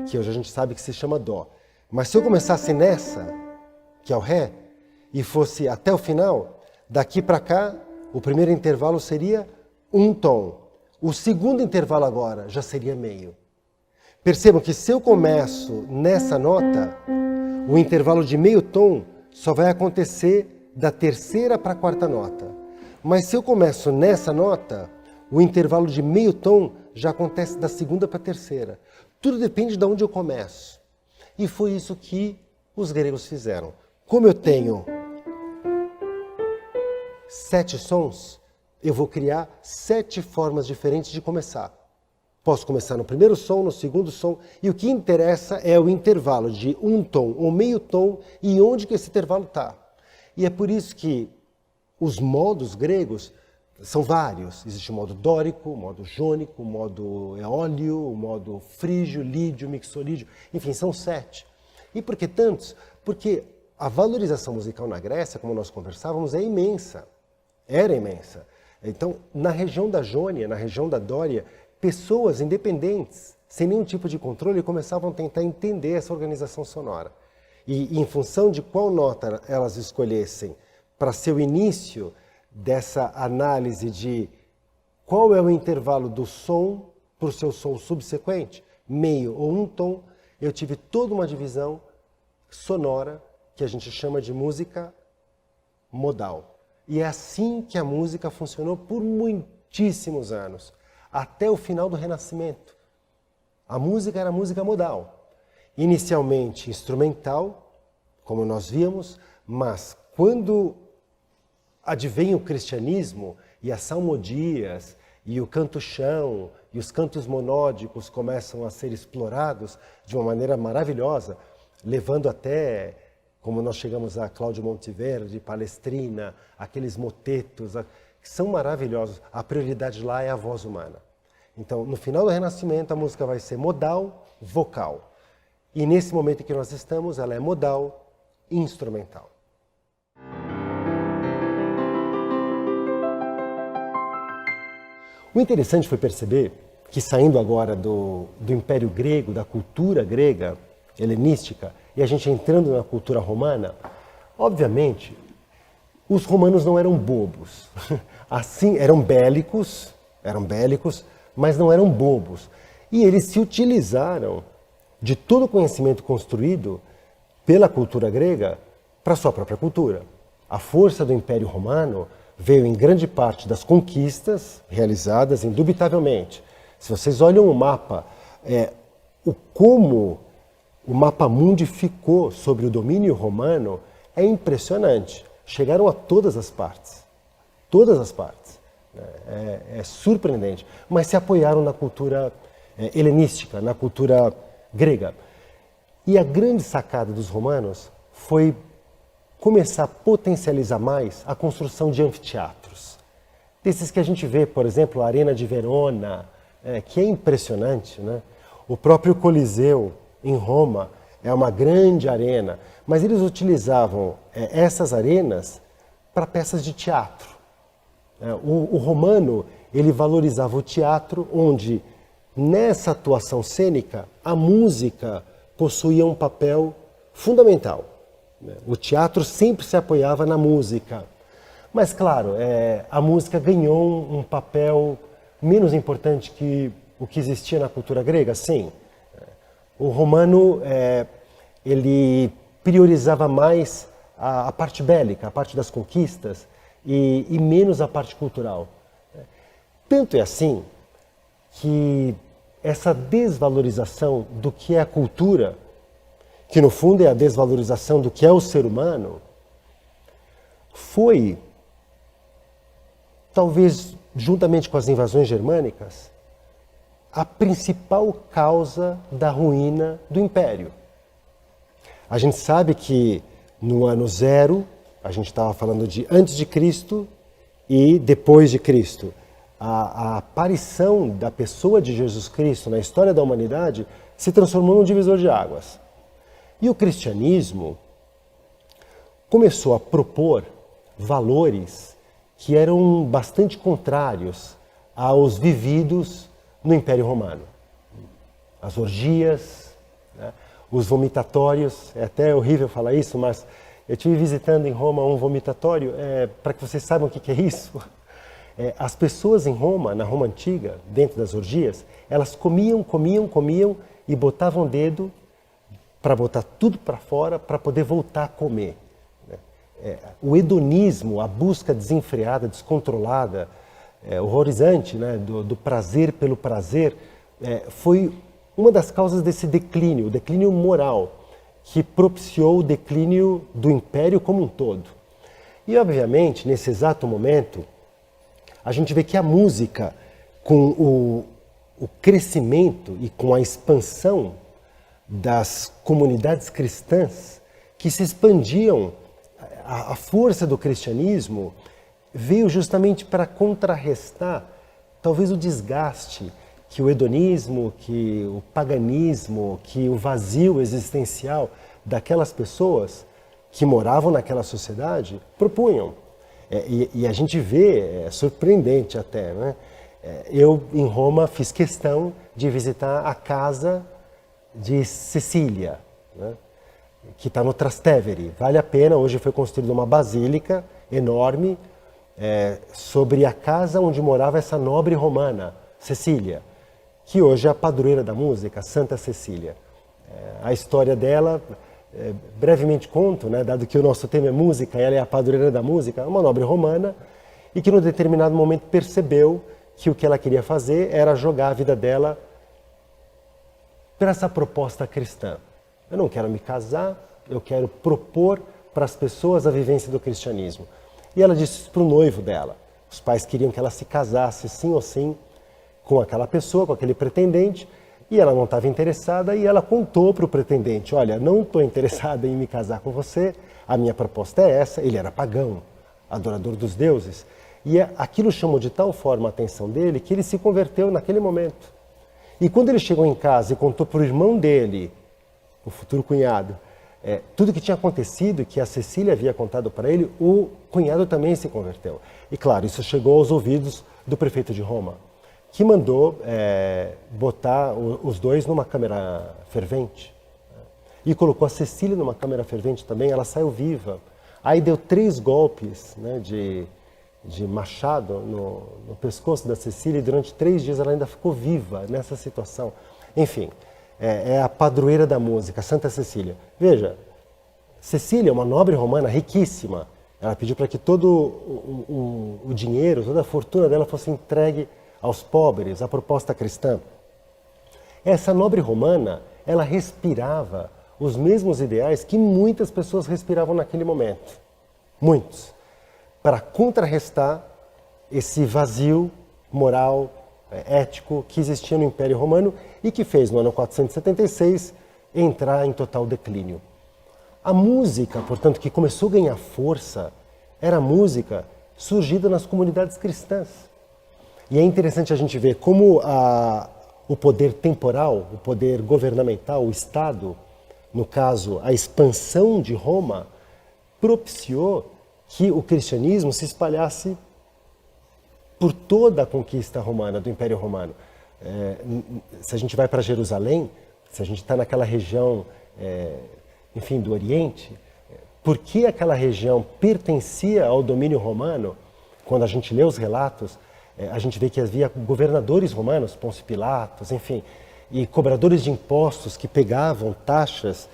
que hoje a gente sabe que se chama Dó, mas se eu começasse nessa, que é o Ré, e fosse até o final, daqui para cá, o primeiro intervalo seria um tom. O segundo intervalo agora já seria meio. Percebam que se eu começo nessa nota, o intervalo de meio tom só vai acontecer da terceira para a quarta nota. Mas se eu começo nessa nota, o intervalo de meio tom já acontece da segunda para a terceira. Tudo depende de onde eu começo. E foi isso que os gregos fizeram. Como eu tenho 7 sons, eu vou criar 7 formas diferentes de começar. Posso começar no primeiro som, no segundo som, e o que interessa é o intervalo de um tom ou meio tom e onde que esse intervalo está. E é por isso que os modos gregos são vários. Existe o modo dórico, o modo jônico, o modo eólio, o modo frígio, lídio, mixolídio, enfim, são 7. E por que tantos? Porque a valorização musical na Grécia, como nós conversávamos, é imensa. Era imensa. Então, na região da Jônia, na região da Dória, pessoas independentes, sem nenhum tipo de controle, começavam a tentar entender essa organização sonora. E em função de qual nota elas escolhessem para ser o início dessa análise de qual é o intervalo do som para o seu som subsequente, meio ou um tom, eu tive toda uma divisão sonora que a gente chama de música modal. E é assim que a música funcionou por muitíssimos anos, até o final do Renascimento. A música era música modal, inicialmente instrumental, como nós víamos, mas quando advém o cristianismo e as salmodias e o canto-chão e os cantos monódicos começam a ser explorados de uma maneira maravilhosa, levando até, como nós chegamos a Cláudio Monteverdi, Palestrina, aqueles motetos, que são maravilhosos. A prioridade lá é a voz humana. Então, no final do Renascimento, a música vai ser modal, vocal. E nesse momento em que nós estamos, ela é modal, instrumental. O interessante foi perceber que, saindo agora do Império Grego, da cultura grega, helenística, e a gente entrando na cultura romana, obviamente, os romanos não eram bobos. Assim, eram bélicos, mas não eram bobos. E eles se utilizaram de todo o conhecimento construído pela cultura grega para a sua própria cultura. A força do Império Romano veio em grande parte das conquistas realizadas, indubitavelmente. Se vocês olham o mapa, como o mapa mundi ficou sobre o domínio romano é impressionante. Chegaram a todas as partes. Todas as partes. É surpreendente. Mas se apoiaram na cultura helenística, na cultura grega. E a grande sacada dos romanos foi começar a potencializar mais a construção de anfiteatros. Desses que a gente vê, por exemplo, a Arena de Verona, que é impressionante, né? O próprio Coliseu, em Roma, é uma grande arena, mas eles utilizavam essas arenas para peças de teatro. O romano, ele valorizava o teatro, onde, nessa atuação cênica, a música possuía um papel fundamental. O teatro sempre se apoiava na música. Mas, claro, a música ganhou um papel menos importante que o que existia na cultura grega, sim. O romano, ele priorizava mais a parte bélica, a parte das conquistas, e menos a parte cultural. Tanto é assim que essa desvalorização do que é a cultura, que no fundo é a desvalorização do que é o ser humano, foi, talvez juntamente com as invasões germânicas, a principal causa da ruína do Império. A gente sabe que no ano 0, a gente estava falando de antes de Cristo e depois de Cristo, a aparição da pessoa de Jesus Cristo na história da humanidade se transformou num divisor de águas. E o cristianismo começou a propor valores que eram bastante contrários aos vividos no Império Romano. As orgias, né? Os vomitatórios, é até horrível falar isso, mas eu estive visitando em Roma um vomitatório, para que vocês saibam o que é isso. As pessoas em Roma, na Roma Antiga, dentro das orgias, elas comiam e botavam o dedo para botar tudo para fora, para poder voltar a comer. O hedonismo, a busca desenfreada, descontrolada, horrorizante, né, do prazer pelo prazer, foi uma das causas desse declínio, o declínio moral, que propiciou o declínio do Império como um todo. E, obviamente, nesse exato momento, a gente vê que a música, com o crescimento e com a expansão das comunidades cristãs que se expandiam, a força do cristianismo veio justamente para contrarrestar talvez o desgaste que o hedonismo, que o paganismo, que o vazio existencial daquelas pessoas que moravam naquela sociedade propunham. E a gente vê, é surpreendente até, né? Eu, em Roma, fiz questão de visitar a casa de Cecília, né? Que está no Trastevere. Vale a pena, hoje foi construída uma basílica enorme, sobre a casa onde morava essa nobre romana, Cecília, que hoje é a padroeira da música, Santa Cecília. A história dela, brevemente conto, né, dado que o nosso tema é música, ela é a padroeira da música, uma nobre romana, e que num determinado momento percebeu que o que ela queria fazer era jogar a vida dela para essa proposta cristã. Eu não quero me casar, eu quero propor para as pessoas a vivência do cristianismo. E ela disse isso para o noivo dela. Os pais queriam que ela se casasse sim ou sim com aquela pessoa, com aquele pretendente, e ela não estava interessada, e ela contou para o pretendente, olha, não estou interessada em me casar com você, a minha proposta é essa. Ele era pagão, adorador dos deuses, e aquilo chamou de tal forma a atenção dele que ele se converteu naquele momento. E quando ele chegou em casa e contou para o irmão dele, o futuro cunhado, tudo o que tinha acontecido, que a Cecília havia contado para ele, o cunhado também se converteu. E claro, isso chegou aos ouvidos do prefeito de Roma, que mandou botar os dois numa câmara fervente. E colocou a Cecília numa câmara fervente também, ela saiu viva. Aí deu 3 golpes, né, de machado no pescoço da Cecília, e durante 3 dias ela ainda ficou viva nessa situação. Enfim, é a padroeira da música, Santa Cecília. Veja, Cecília é uma nobre romana riquíssima. Ela pediu para que todo o dinheiro, toda a fortuna dela fosse entregue aos pobres, a proposta cristã. Essa nobre romana, ela respirava os mesmos ideais que muitas pessoas respiravam naquele momento. Muitos. Para contrarrestar esse vazio moral, ético que existia no Império Romano e que fez, no ano 476, entrar em total declínio. A música, portanto, que começou a ganhar força, era a música surgida nas comunidades cristãs. E é interessante a gente ver como o poder temporal, o poder governamental, o Estado, no caso, a expansão de Roma, propiciou que o cristianismo se espalhasse por toda a conquista romana, do Império Romano. Se a gente vai para Jerusalém, se a gente está naquela região, enfim, do Oriente, porque aquela região pertencia ao domínio romano, quando a gente lê os relatos, a gente vê que havia governadores romanos, Pôncio Pilatos, enfim, e cobradores de impostos que pegavam taxas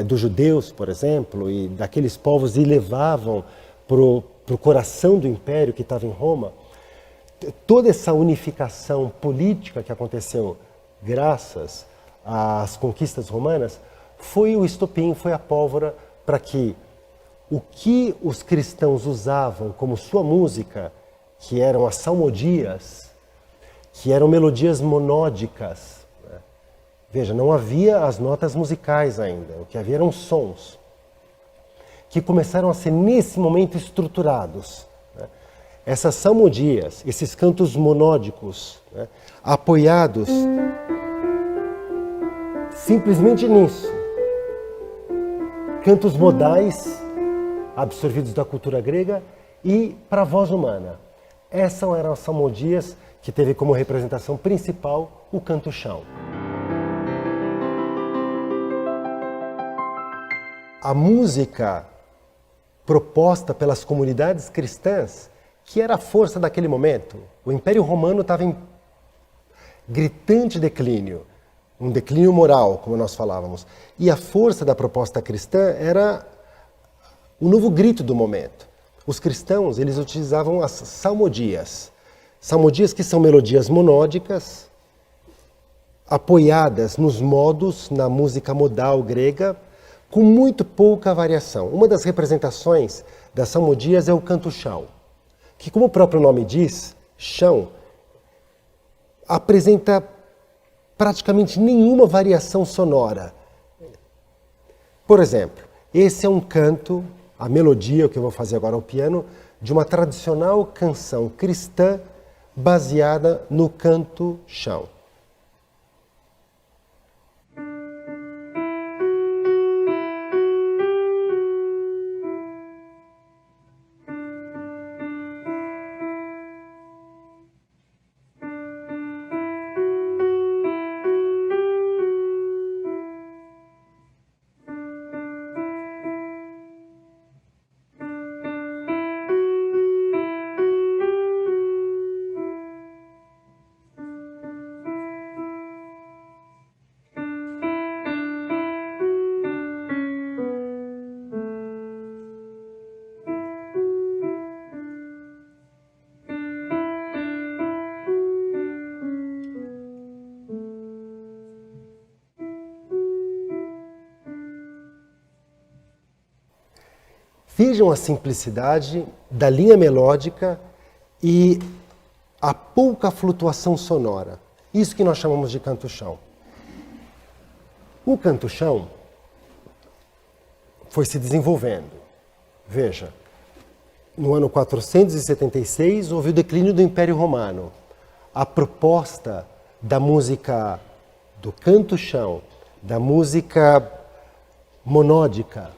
dos judeus, por exemplo, e daqueles povos e levavam para o coração do império que estava em Roma. Toda essa unificação política que aconteceu graças às conquistas romanas foi o estopim, foi a pólvora para que o que os cristãos usavam como sua música, que eram as salmodias, que eram melodias monódicas. Veja, não havia as notas musicais ainda, o que havia eram sons, que começaram a ser nesse momento estruturados. Essas salmodias, esses cantos monódicos, apoiados simplesmente nisso. Cantos modais, absorvidos da cultura grega, e para a voz humana. Essas eram as salmodias que teve como representação principal o canto-chão. A música proposta pelas comunidades cristãs, que era a força daquele momento. O Império Romano estava em gritante declínio, um declínio moral, como nós falávamos. E a força da proposta cristã era o novo grito do momento. Os cristãos, eles utilizavam as salmodias. Salmodias que são melodias monódicas, apoiadas nos modos, na música modal grega, com muito pouca variação. Uma das representações das salmodias é o canto-chão, que, como o próprio nome diz, chão, apresenta praticamente nenhuma variação sonora. Por exemplo, esse é um canto, a melodia, o que eu vou fazer agora ao piano, de uma tradicional canção cristã baseada no canto-chão. Vejam a simplicidade da linha melódica e a pouca flutuação sonora. Isso que nós chamamos de canto-chão. O canto-chão foi se desenvolvendo. Veja, no ano 476 houve o declínio do Império Romano. A proposta da música do canto-chão, da música monódica,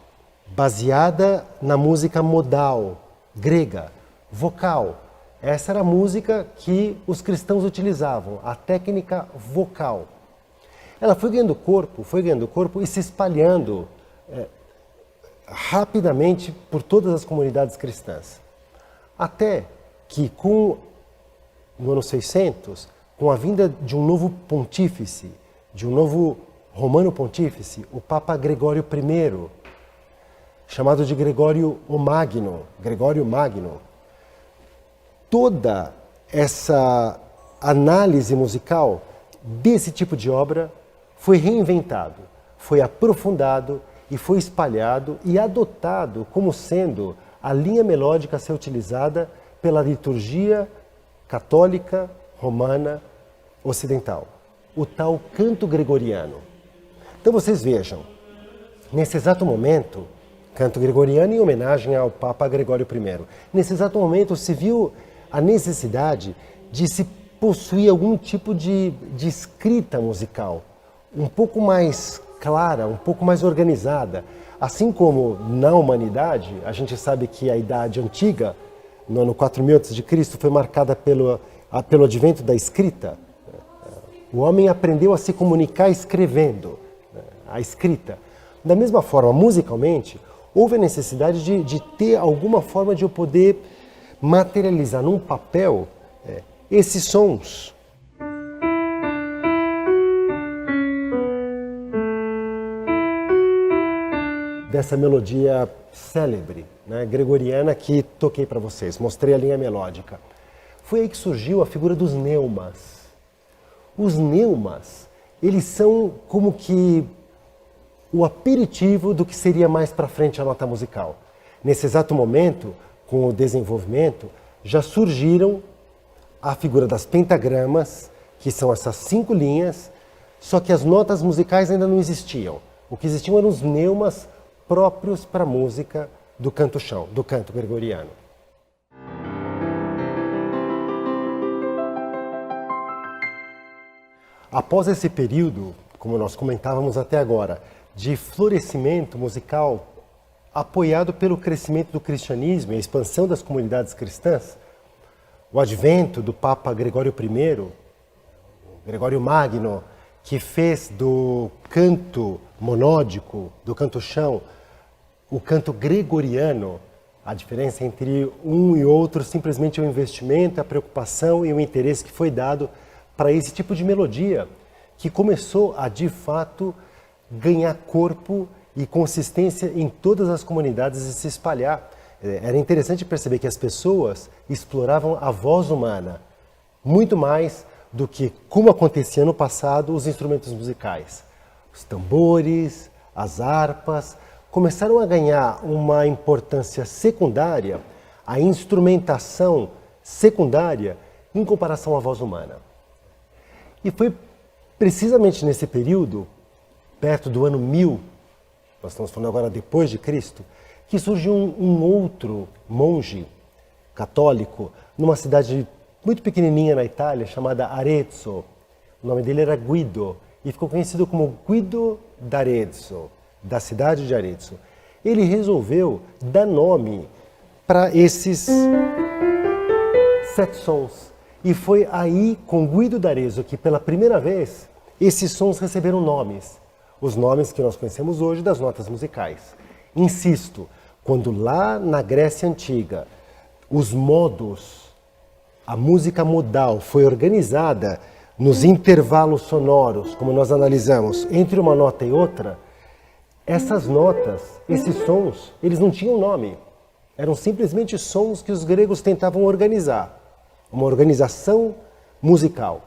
baseada na música modal, grega, vocal. Essa era a música que os cristãos utilizavam, a técnica vocal. Ela foi ganhando corpo e se espalhando rapidamente por todas as comunidades cristãs. Até que, no ano 600, com a vinda de um novo pontífice, de um novo romano pontífice, o Papa Gregório I, chamado de Gregório Magno, toda essa análise musical desse tipo de obra foi reinventado, foi aprofundado e foi espalhado e adotado como sendo a linha melódica a ser utilizada pela liturgia católica, romana, ocidental. O tal canto gregoriano. Então vocês vejam, nesse exato momento, canto gregoriano em homenagem ao Papa Gregório I. Nesse exato momento se viu a necessidade de se possuir algum tipo de escrita musical, um pouco mais clara, um pouco mais organizada. Assim como na humanidade, a gente sabe que a Idade Antiga, no ano 4000 a.C., foi marcada pelo advento da escrita. O homem aprendeu a se comunicar escrevendo, a escrita. Da mesma forma, musicalmente, houve a necessidade de ter alguma forma de eu poder materializar num papel esses sons. Dessa melodia célebre, gregoriana, que toquei para vocês, mostrei a linha melódica. Foi aí que surgiu a figura dos neumas. Os neumas, eles são como que o aperitivo do que seria mais para frente a nota musical. Nesse exato momento, com o desenvolvimento, já surgiram a figura das pentagramas, que são essas 5 linhas, só que as notas musicais ainda não existiam. O que existiam eram os neumas próprios para a música do canto-chão, do canto gregoriano. Após esse período, como nós comentávamos até agora, de florescimento musical apoiado pelo crescimento do cristianismo e a expansão das comunidades cristãs, o advento do Papa Gregório I, Gregório Magno, que fez do canto monódico, do canto-chão, o canto gregoriano. A diferença entre um e outro simplesmente é o investimento, a preocupação e o interesse que foi dado para esse tipo de melodia, que começou a, de fato, ganhar corpo e consistência em todas as comunidades e se espalhar. Era interessante perceber que as pessoas exploravam a voz humana muito mais do que, como acontecia no passado, os instrumentos musicais. Os tambores, as harpas, começaram a ganhar uma importância secundária, a instrumentação secundária, em comparação à voz humana. E foi precisamente nesse período, perto do ano 1000, nós estamos falando agora depois de Cristo, que surgiu um outro monge católico numa cidade muito pequenininha na Itália, chamada Arezzo. O nome dele era Guido e ficou conhecido como Guido d'Arezzo, da cidade de Arezzo. Ele resolveu dar nome para esses 7 sons. E foi aí, com Guido d'Arezzo, que pela primeira vez esses sons receberam nomes. Os nomes que nós conhecemos hoje das notas musicais. Insisto, quando lá na Grécia Antiga os modos, a música modal foi organizada nos intervalos sonoros, como nós analisamos, entre uma nota e outra, essas notas, esses sons, eles não tinham nome. Eram simplesmente sons que os gregos tentavam organizar. Uma organização musical.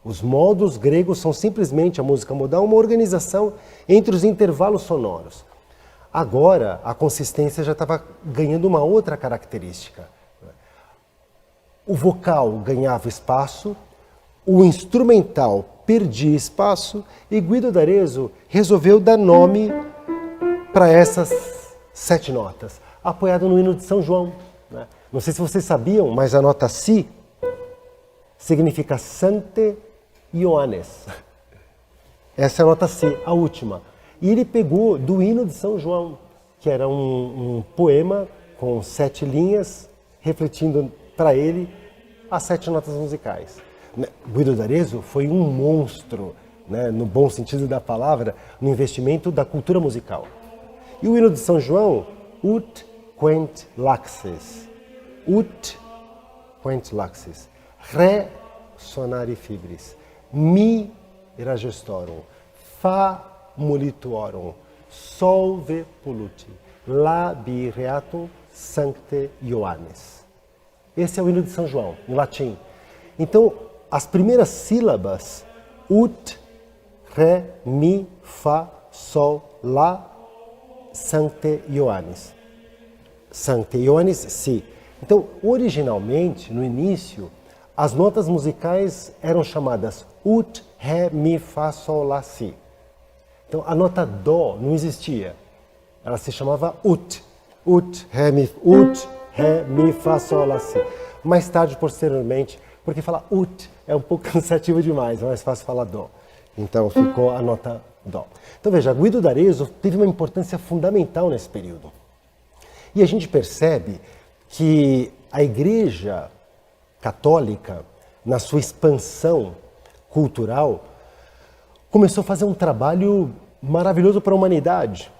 Os modos gregos são simplesmente, a música modal, uma organização entre os intervalos sonoros. Agora, a consistência já estava ganhando uma outra característica. O vocal ganhava espaço, o instrumental perdia espaço e Guido d'Arezzo resolveu dar nome para essas 7 notas, apoiado no hino de São João. Né? Não sei se vocês sabiam, mas a nota Si significa Sancte Ioannes. Essa é a nota Si, a última. E ele pegou do hino de São João, que era um poema com 7 linhas, refletindo para ele as 7 notas musicais. Guido d'Arezzo foi um monstro, né, no bom sentido da palavra, no investimento da cultura musical. E o hino de São João, Ut quent laxes, Ut quent laxes, Re sonari fibris, Mi ragestorum, Fa molituorum, Solve polluti, La bireatum sancte Ioannes. Esse é o hino de São João, em latim. Então, as primeiras sílabas, Ut, Re, Mi, Fa, Sol, La, Sancte Ioannes. Sancte Ioannes, Si. Então, originalmente, no início, as notas musicais eram chamadas Ut, Re, Mi, Fa, Sol, La, Si. Então, a nota Dó não existia. Ela se chamava Ut. Ut, Re, Mi, Fa, Sol, La, Si. Mais tarde, posteriormente, porque falar Ut é um pouco cansativo demais, é mais fácil falar Dó. Então, ficou a nota Dó. Então, veja, Guido d'Arezzo teve uma importância fundamental nesse período. E a gente percebe que a Igreja Católica, na sua expansão cultural, começou a fazer um trabalho maravilhoso para a humanidade.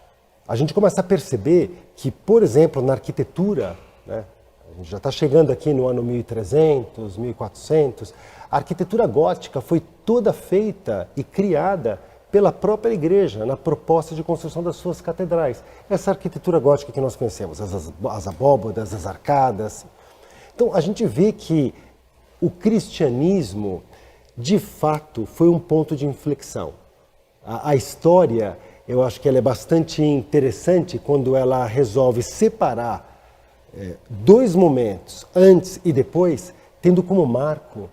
A gente começa a perceber que, por exemplo, na arquitetura, né, a gente já está chegando aqui no ano 1300, 1400, a arquitetura gótica foi toda feita e criada pela própria igreja, na proposta de construção das suas catedrais. Essa arquitetura gótica que nós conhecemos, as abóbodas, as arcadas. Então, a gente vê que o cristianismo, de fato, foi um ponto de inflexão. A história, eu acho que ela é bastante interessante quando ela resolve separar 2 momentos, antes e depois, tendo como marco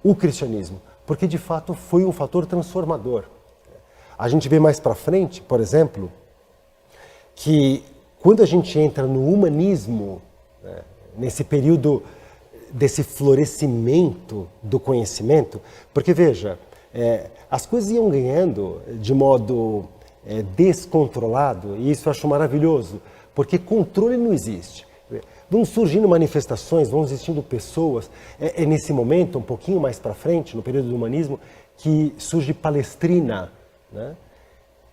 o cristianismo, porque de fato foi um fator transformador. A gente vê mais para frente, por exemplo, que quando a gente entra no humanismo, né, nesse período desse florescimento do conhecimento, porque veja, as coisas iam ganhando de modo descontrolado, e isso eu acho maravilhoso, porque controle não existe. Vão surgindo manifestações, vão existindo pessoas. É nesse momento, um pouquinho mais para frente, no período do humanismo, que surge Palestrina, né?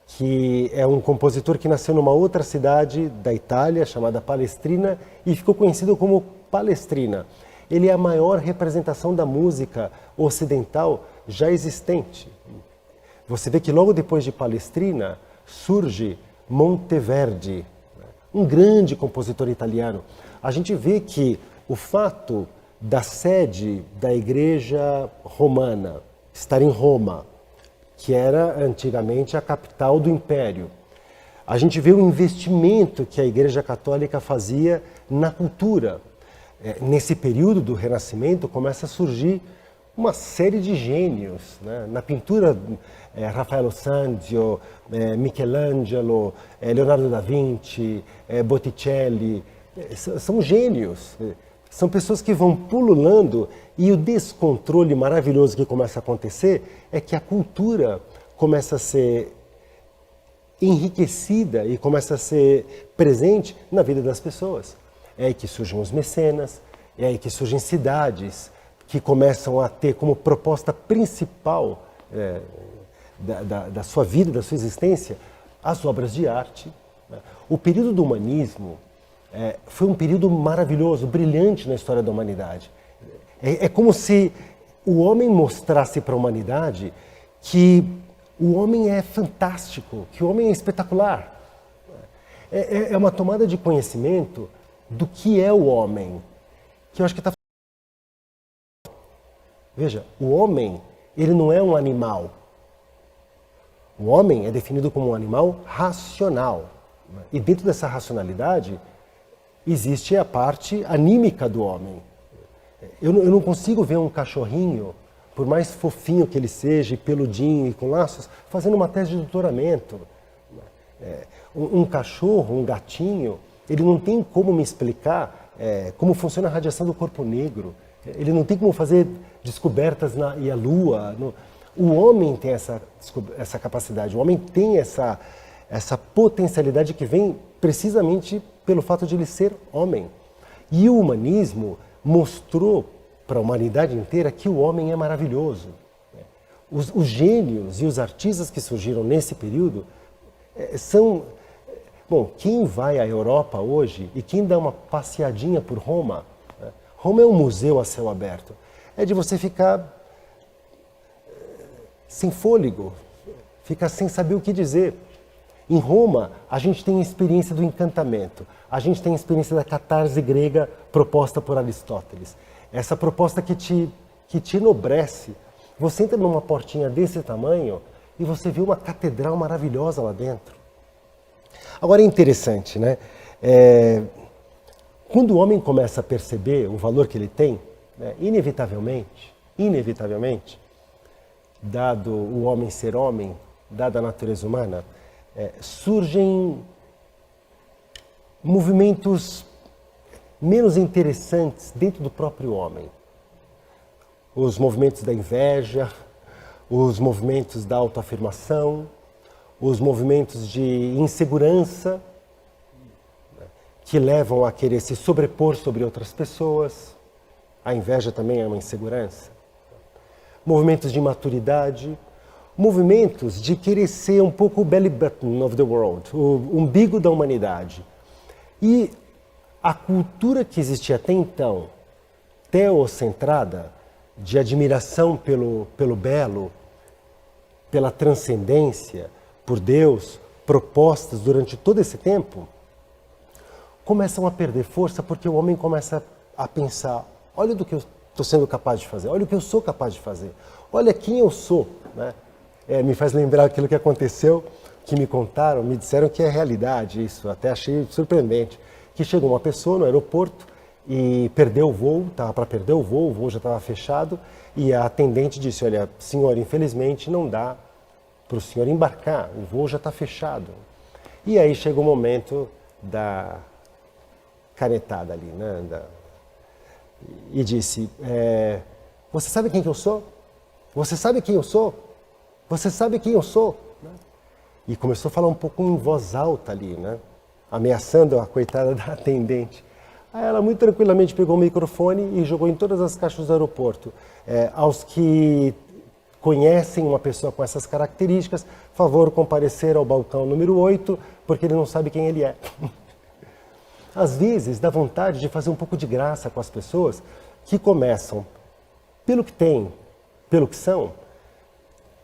Que é um compositor que nasceu numa outra cidade da Itália, chamada Palestrina, e ficou conhecido como Palestrina. Ele é a maior representação da música ocidental já existente. Você vê que logo depois de Palestrina surge Monteverdi, um grande compositor italiano. A gente vê que o fato da sede da Igreja Romana estar em Roma, que era antigamente a capital do Império, a gente vê o investimento que a Igreja Católica fazia na cultura. Nesse período do Renascimento começa a surgir uma série de gênios, né? Na pintura, Raffaello Sanzio, Michelangelo, Leonardo da Vinci, Botticelli, são gênios, são pessoas que vão pululando, e o descontrole maravilhoso que começa a acontecer é que a cultura começa a ser enriquecida e começa a ser presente na vida das pessoas. É aí que surgem os mecenas, é aí que surgem cidades que começam a ter como proposta principal da sua vida, da sua existência, as obras de arte. O período do humanismo foi um período maravilhoso, brilhante na história da humanidade. É como se o homem mostrasse para a humanidade que o homem é fantástico, que o homem é espetacular. É uma tomada de conhecimento do que é o homem, que eu acho que está... Veja, o homem, ele não é um animal. O homem é definido como um animal racional. E dentro dessa racionalidade, existe a parte anímica do homem. Eu não consigo ver um cachorrinho, por mais fofinho que ele seja, peludinho e com laços, fazendo uma tese de doutoramento. Um cachorro, um gatinho, ele não tem como me explicar como funciona a radiação do corpo negro. Ele não tem como fazer descobertas e a Lua. O homem tem essa capacidade, o homem tem essa potencialidade que vem precisamente pelo fato de ele ser homem. E o humanismo mostrou para a humanidade inteira que o homem é maravilhoso. Os gênios e os artistas que surgiram nesse período são... Bom, quem vai à Europa hoje e quem dá uma passeadinha por Roma, Roma é um museu a céu aberto, é de você ficar sem fôlego, ficar sem saber o que dizer. Em Roma, a gente tem a experiência do encantamento, a gente tem a experiência da catarse grega proposta por Aristóteles. Essa proposta que te enobrece. Você entra numa portinha desse tamanho e você vê uma catedral maravilhosa lá dentro. Agora é interessante, né? Quando o homem começa a perceber o valor que ele tem, né, inevitavelmente, dado o homem ser homem, dada a natureza humana, surgem movimentos menos interessantes dentro do próprio homem. Os movimentos da inveja, os movimentos da autoafirmação, os movimentos de insegurança, que levam a querer se sobrepor sobre outras pessoas. A inveja também é uma insegurança. Movimentos de imaturidade, movimentos de querer ser um pouco o belly button of the world, o umbigo da humanidade. E a cultura que existia até então, teocentrada, de admiração pelo belo, pela transcendência, por Deus, propostas durante todo esse tempo, começam a perder força porque o homem começa a pensar, olha do que eu estou sendo capaz de fazer, olha o que eu sou capaz de fazer, olha quem eu sou. Né? Me faz lembrar aquilo que aconteceu, que me contaram, me disseram que é realidade isso, até achei surpreendente, que chegou uma pessoa no aeroporto e perdeu o voo, estava para perder o voo já estava fechado, e a atendente disse, olha, senhor, infelizmente não dá para o senhor embarcar, o voo já está fechado. E aí chegou o momento da canetada ali, né? E disse, você sabe quem que eu sou? Você sabe quem eu sou? Você sabe quem eu sou? E começou a falar um pouco em voz alta ali, né? Ameaçando a coitada da atendente. Aí ela muito tranquilamente pegou o microfone e jogou em todas as caixas do aeroporto. Aos que conhecem uma pessoa com essas características, favor comparecer ao balcão número 8, porque ele não sabe quem ele é. Às vezes dá vontade de fazer um pouco de graça com as pessoas que começam, pelo que têm, pelo que são,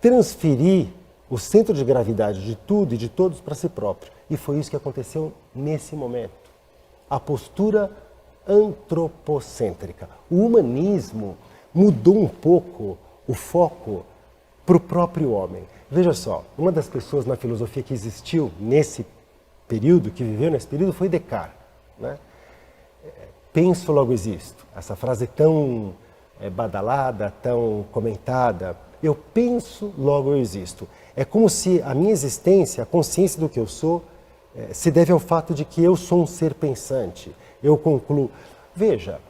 transferir o centro de gravidade de tudo e de todos para si próprio. E foi isso que aconteceu nesse momento. A postura antropocêntrica. O humanismo mudou um pouco o foco para o próprio homem. Veja só, uma das pessoas na filosofia que existiu nesse período, que viveu nesse período, foi Descartes. Né? Penso, logo existo. Essa frase tão badalada, tão comentada. Eu penso, logo eu existo. É como se a minha existência, a consciência do que eu sou, se deve ao fato de que eu sou um ser pensante. Eu concluo. Veja,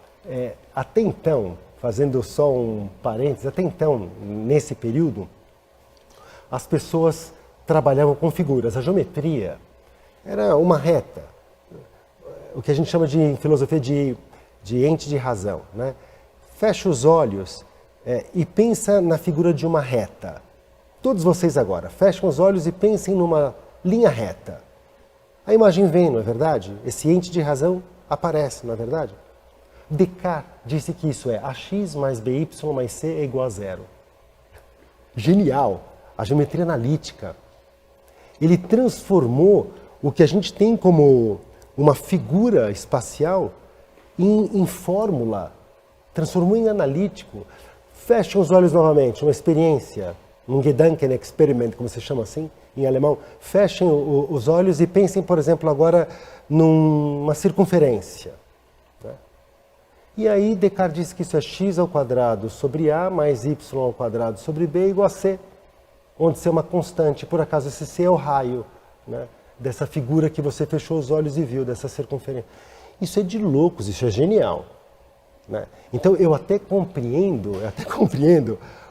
até então, fazendo só um parênteses, até então, nesse período, as pessoas trabalhavam com figuras. A geometria era uma reta, o que a gente chama de, em filosofia de ente de razão. Né? Fecha os olhos e pensa na figura de uma reta. Todos vocês agora, fechem os olhos e pensem numa linha reta. A imagem vem, não é verdade? Esse ente de razão aparece, não é verdade? Descartes disse que isso é ax mais by mais c é igual a zero. Genial! A geometria analítica. Ele transformou o que a gente tem como uma figura espacial em fórmula. Transformou em analítico. Fechem os olhos novamente, uma experiência, um Gedanken Experiment, como se chama assim, em alemão. Fechem os olhos e pensem, por exemplo, agora numa circunferência. Né? E aí Descartes diz que isso é x ao quadrado sobre a mais y ao quadrado sobre b igual a c, onde c é uma constante. Por acaso esse c é o raio, né, dessa figura que você fechou os olhos e viu, dessa circunferência. Isso é de loucos, isso é genial. Né? Então eu até compreendo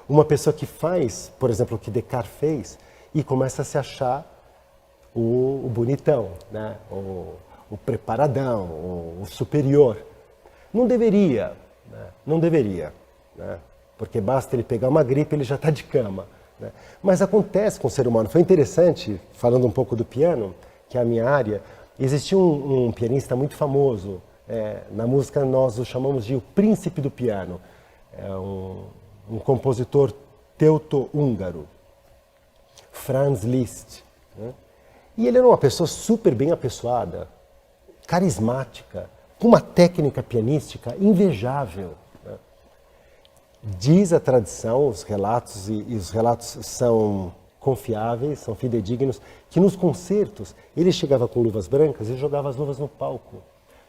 uma pessoa que faz, por exemplo, o que Descartes fez e começa a se achar o bonitão, né? o preparadão, o superior. Não deveria, né? Não deveria, né? Porque basta ele pegar uma gripe, ele já está de cama. Né? Mas acontece com o ser humano. Foi interessante, falando um pouco do piano, que é a minha área, existia um pianista muito famoso, na música nós o chamamos de o príncipe do piano, é um compositor teuto-húngaro, Franz Liszt. Né? E ele era uma pessoa super bem apessoada, carismática, com uma técnica pianística invejável. Né? Diz a tradição, os relatos, e os relatos são confiáveis, são fidedignos, que nos concertos ele chegava com luvas brancas e jogava as luvas no palco.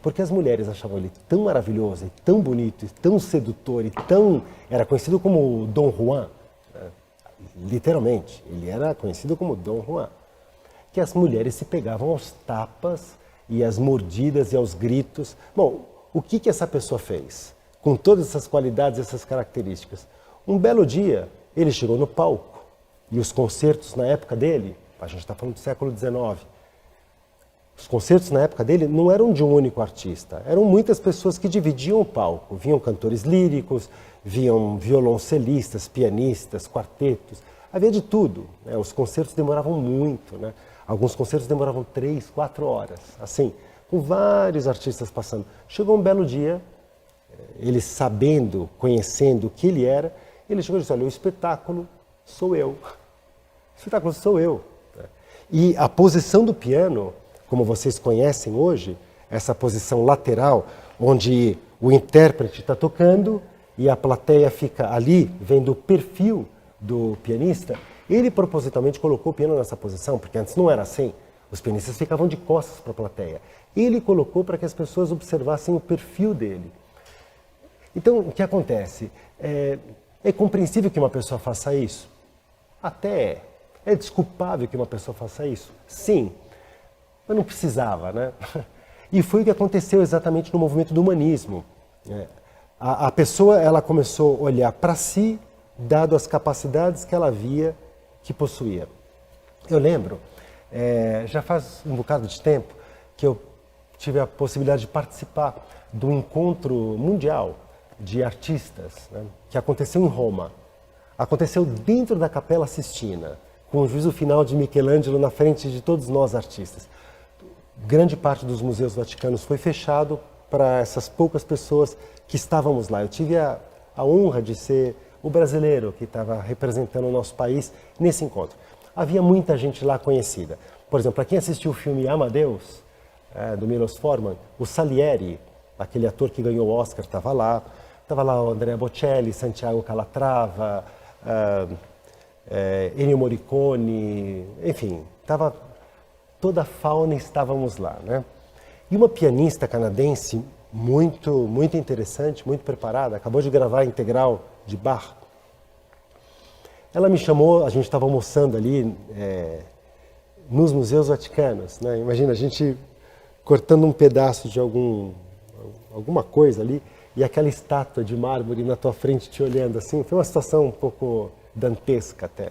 Porque as mulheres achavam ele tão maravilhoso, e tão bonito, e tão sedutor, e tão... Era conhecido como Dom Juan, né? Literalmente, ele era conhecido como Dom Juan. Que as mulheres se pegavam aos tapas, e às mordidas, e aos gritos. Bom, o que essa pessoa fez? Com todas essas qualidades, essas características. Um belo dia, ele chegou no palco, e os concertos na época dele, a gente está falando do século XIX, os concertos na época dele não eram de um único artista, eram muitas pessoas que dividiam o palco. Vinham cantores líricos, vinham violoncelistas, pianistas, quartetos, havia de tudo. Né? Os concertos demoravam muito, né? Alguns concertos demoravam 3, 4 horas, assim, com vários artistas passando. Chegou um belo dia, ele sabendo, conhecendo o que ele era, ele chegou e disse, olha, o espetáculo sou eu. O espetáculo sou eu. E a posição do piano, como vocês conhecem hoje, essa posição lateral, onde o intérprete está tocando e a plateia fica ali, vendo o perfil do pianista, ele propositalmente colocou o piano nessa posição, porque antes não era assim. Os pianistas ficavam de costas para a plateia. Ele colocou para que as pessoas observassem o perfil dele. Então, o que acontece? É compreensível que uma pessoa faça isso? Até é. É desculpável que uma pessoa faça isso? Sim. Mas não precisava, né? E foi o que aconteceu exatamente no movimento do humanismo. A pessoa ela começou a olhar para si, dado as capacidades que ela via que possuía. Eu lembro, já faz um bocado de tempo, que eu tive a possibilidade de participar do encontro mundial de artistas, né, que aconteceu em Roma. Aconteceu dentro da Capela Sistina, com o juízo final de Michelangelo na frente de todos nós artistas. Grande parte dos museus vaticanos foi fechado para essas poucas pessoas que estávamos lá. Eu tive a honra de ser o brasileiro que estava representando o nosso país nesse encontro. Havia muita gente lá conhecida. Por exemplo, para quem assistiu o filme Amadeus, do Milos Forman, o Salieri, aquele ator que ganhou o Oscar, estava lá. Estava lá o Andrea Bocelli, Santiago Calatrava, Ennio Morricone, enfim, estava toda a fauna, estávamos lá, né? E uma pianista canadense muito interessante, muito preparada, acabou de gravar a integral de Bach. Ela me chamou, a gente estava almoçando ali nos museus vaticanos, né? Imagina, a gente cortando um pedaço de alguma coisa ali e aquela estátua de mármore na tua frente te olhando assim. Foi uma situação um pouco dantesca até.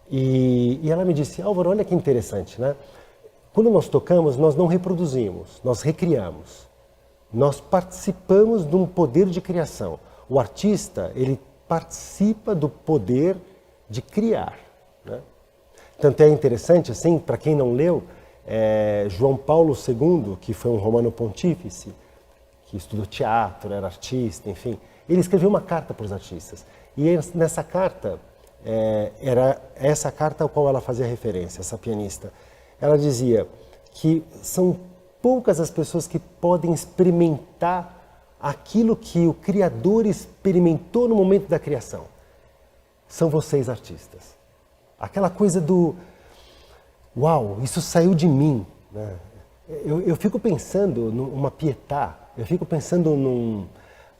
E ela me disse, Álvaro, olha que interessante, né? Quando nós tocamos, nós não reproduzimos, nós recriamos. Nós participamos de um poder de criação. O artista, ele participa do poder de criar, né? Tanto é interessante, assim, para quem não leu, João Paulo II, que foi um romano pontífice, que estudou teatro, era artista, enfim, ele escreveu uma carta para os artistas. E nessa carta, era essa carta ao qual ela fazia referência, essa pianista. Ela dizia que são poucas as pessoas que podem experimentar aquilo que o Criador experimentou no momento da criação. São vocês, artistas. Aquela coisa uau, isso saiu de mim, né? Eu fico pensando numa Pietà, eu fico pensando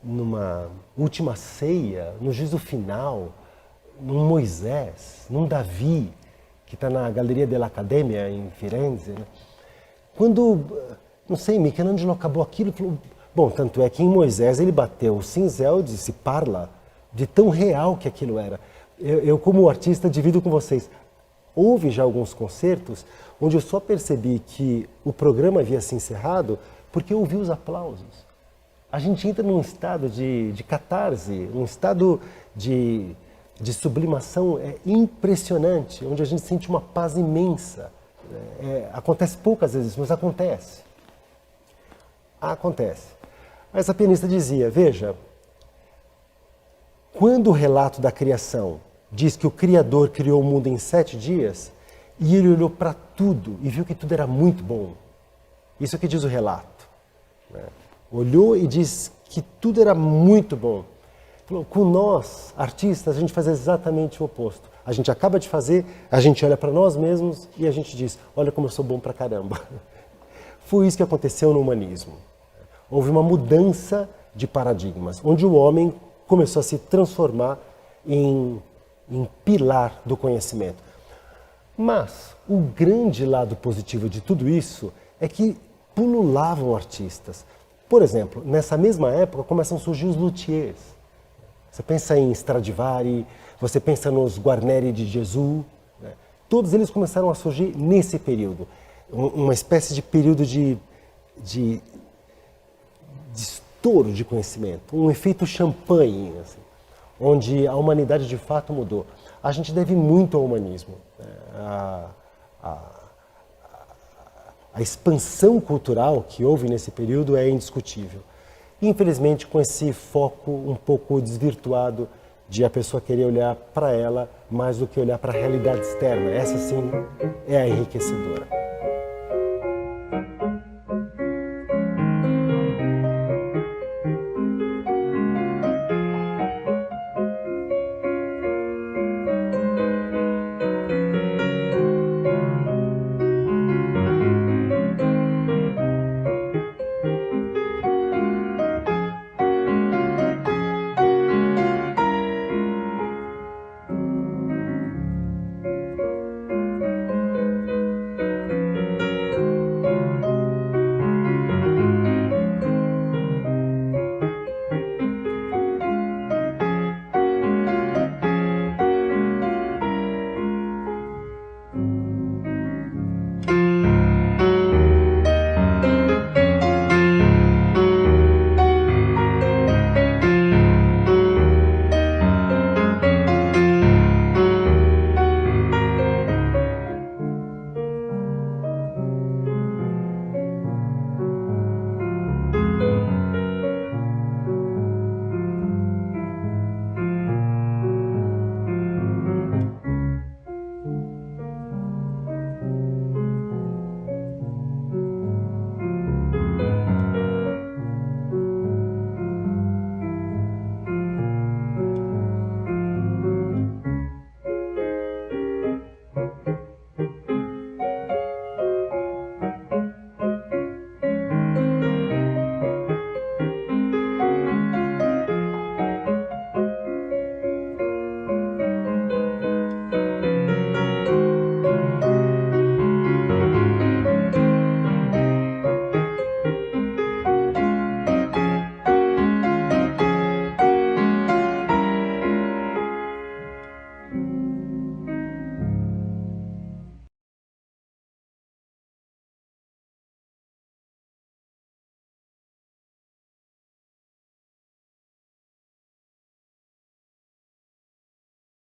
numa última ceia, no juízo final, num Moisés, num Davi, que está na Galeria dell'Accademia em Firenze, né? Quando, não sei, Michelangelo acabou aquilo, falou, bom, tanto é que em Moisés ele bateu o cinzel, disse parla, de tão real que aquilo era. Eu como artista, divido com vocês. Houve já alguns concertos onde eu só percebi que o programa havia se encerrado porque eu ouvi os aplausos. A gente entra num estado de catarse, um estado de sublimação impressionante, onde a gente sente uma paz imensa. Acontece poucas vezes, mas acontece. Acontece. Essa pianista dizia, veja, quando o relato da criação diz que o Criador criou o mundo em 7 dias, e ele olhou para tudo e viu que tudo era muito bom. Isso é o que diz o relato, né? Olhou e diz que tudo era muito bom. Falou, com nós, artistas, a gente faz exatamente o oposto. A gente acaba de fazer, a gente olha para nós mesmos e a gente diz, olha como eu sou bom pra caramba. Foi isso que aconteceu no humanismo. Houve uma mudança de paradigmas, onde o homem começou a se transformar em pilar do conhecimento. Mas o grande lado positivo de tudo isso é que pululavam artistas. Por exemplo, nessa mesma época começam a surgir os luthiers. Você pensa em Stradivari, você pensa nos Guarneri de Jesus, né? Todos eles começaram a surgir nesse período. Uma espécie de período de estouro de conhecimento, um efeito champanhe, assim, onde a humanidade de fato mudou. A gente deve muito ao humanismo. A expansão cultural que houve nesse período é indiscutível. Infelizmente, com esse foco um pouco desvirtuado de a pessoa querer olhar para ela mais do que olhar para a realidade externa. Essa sim é a enriquecedora.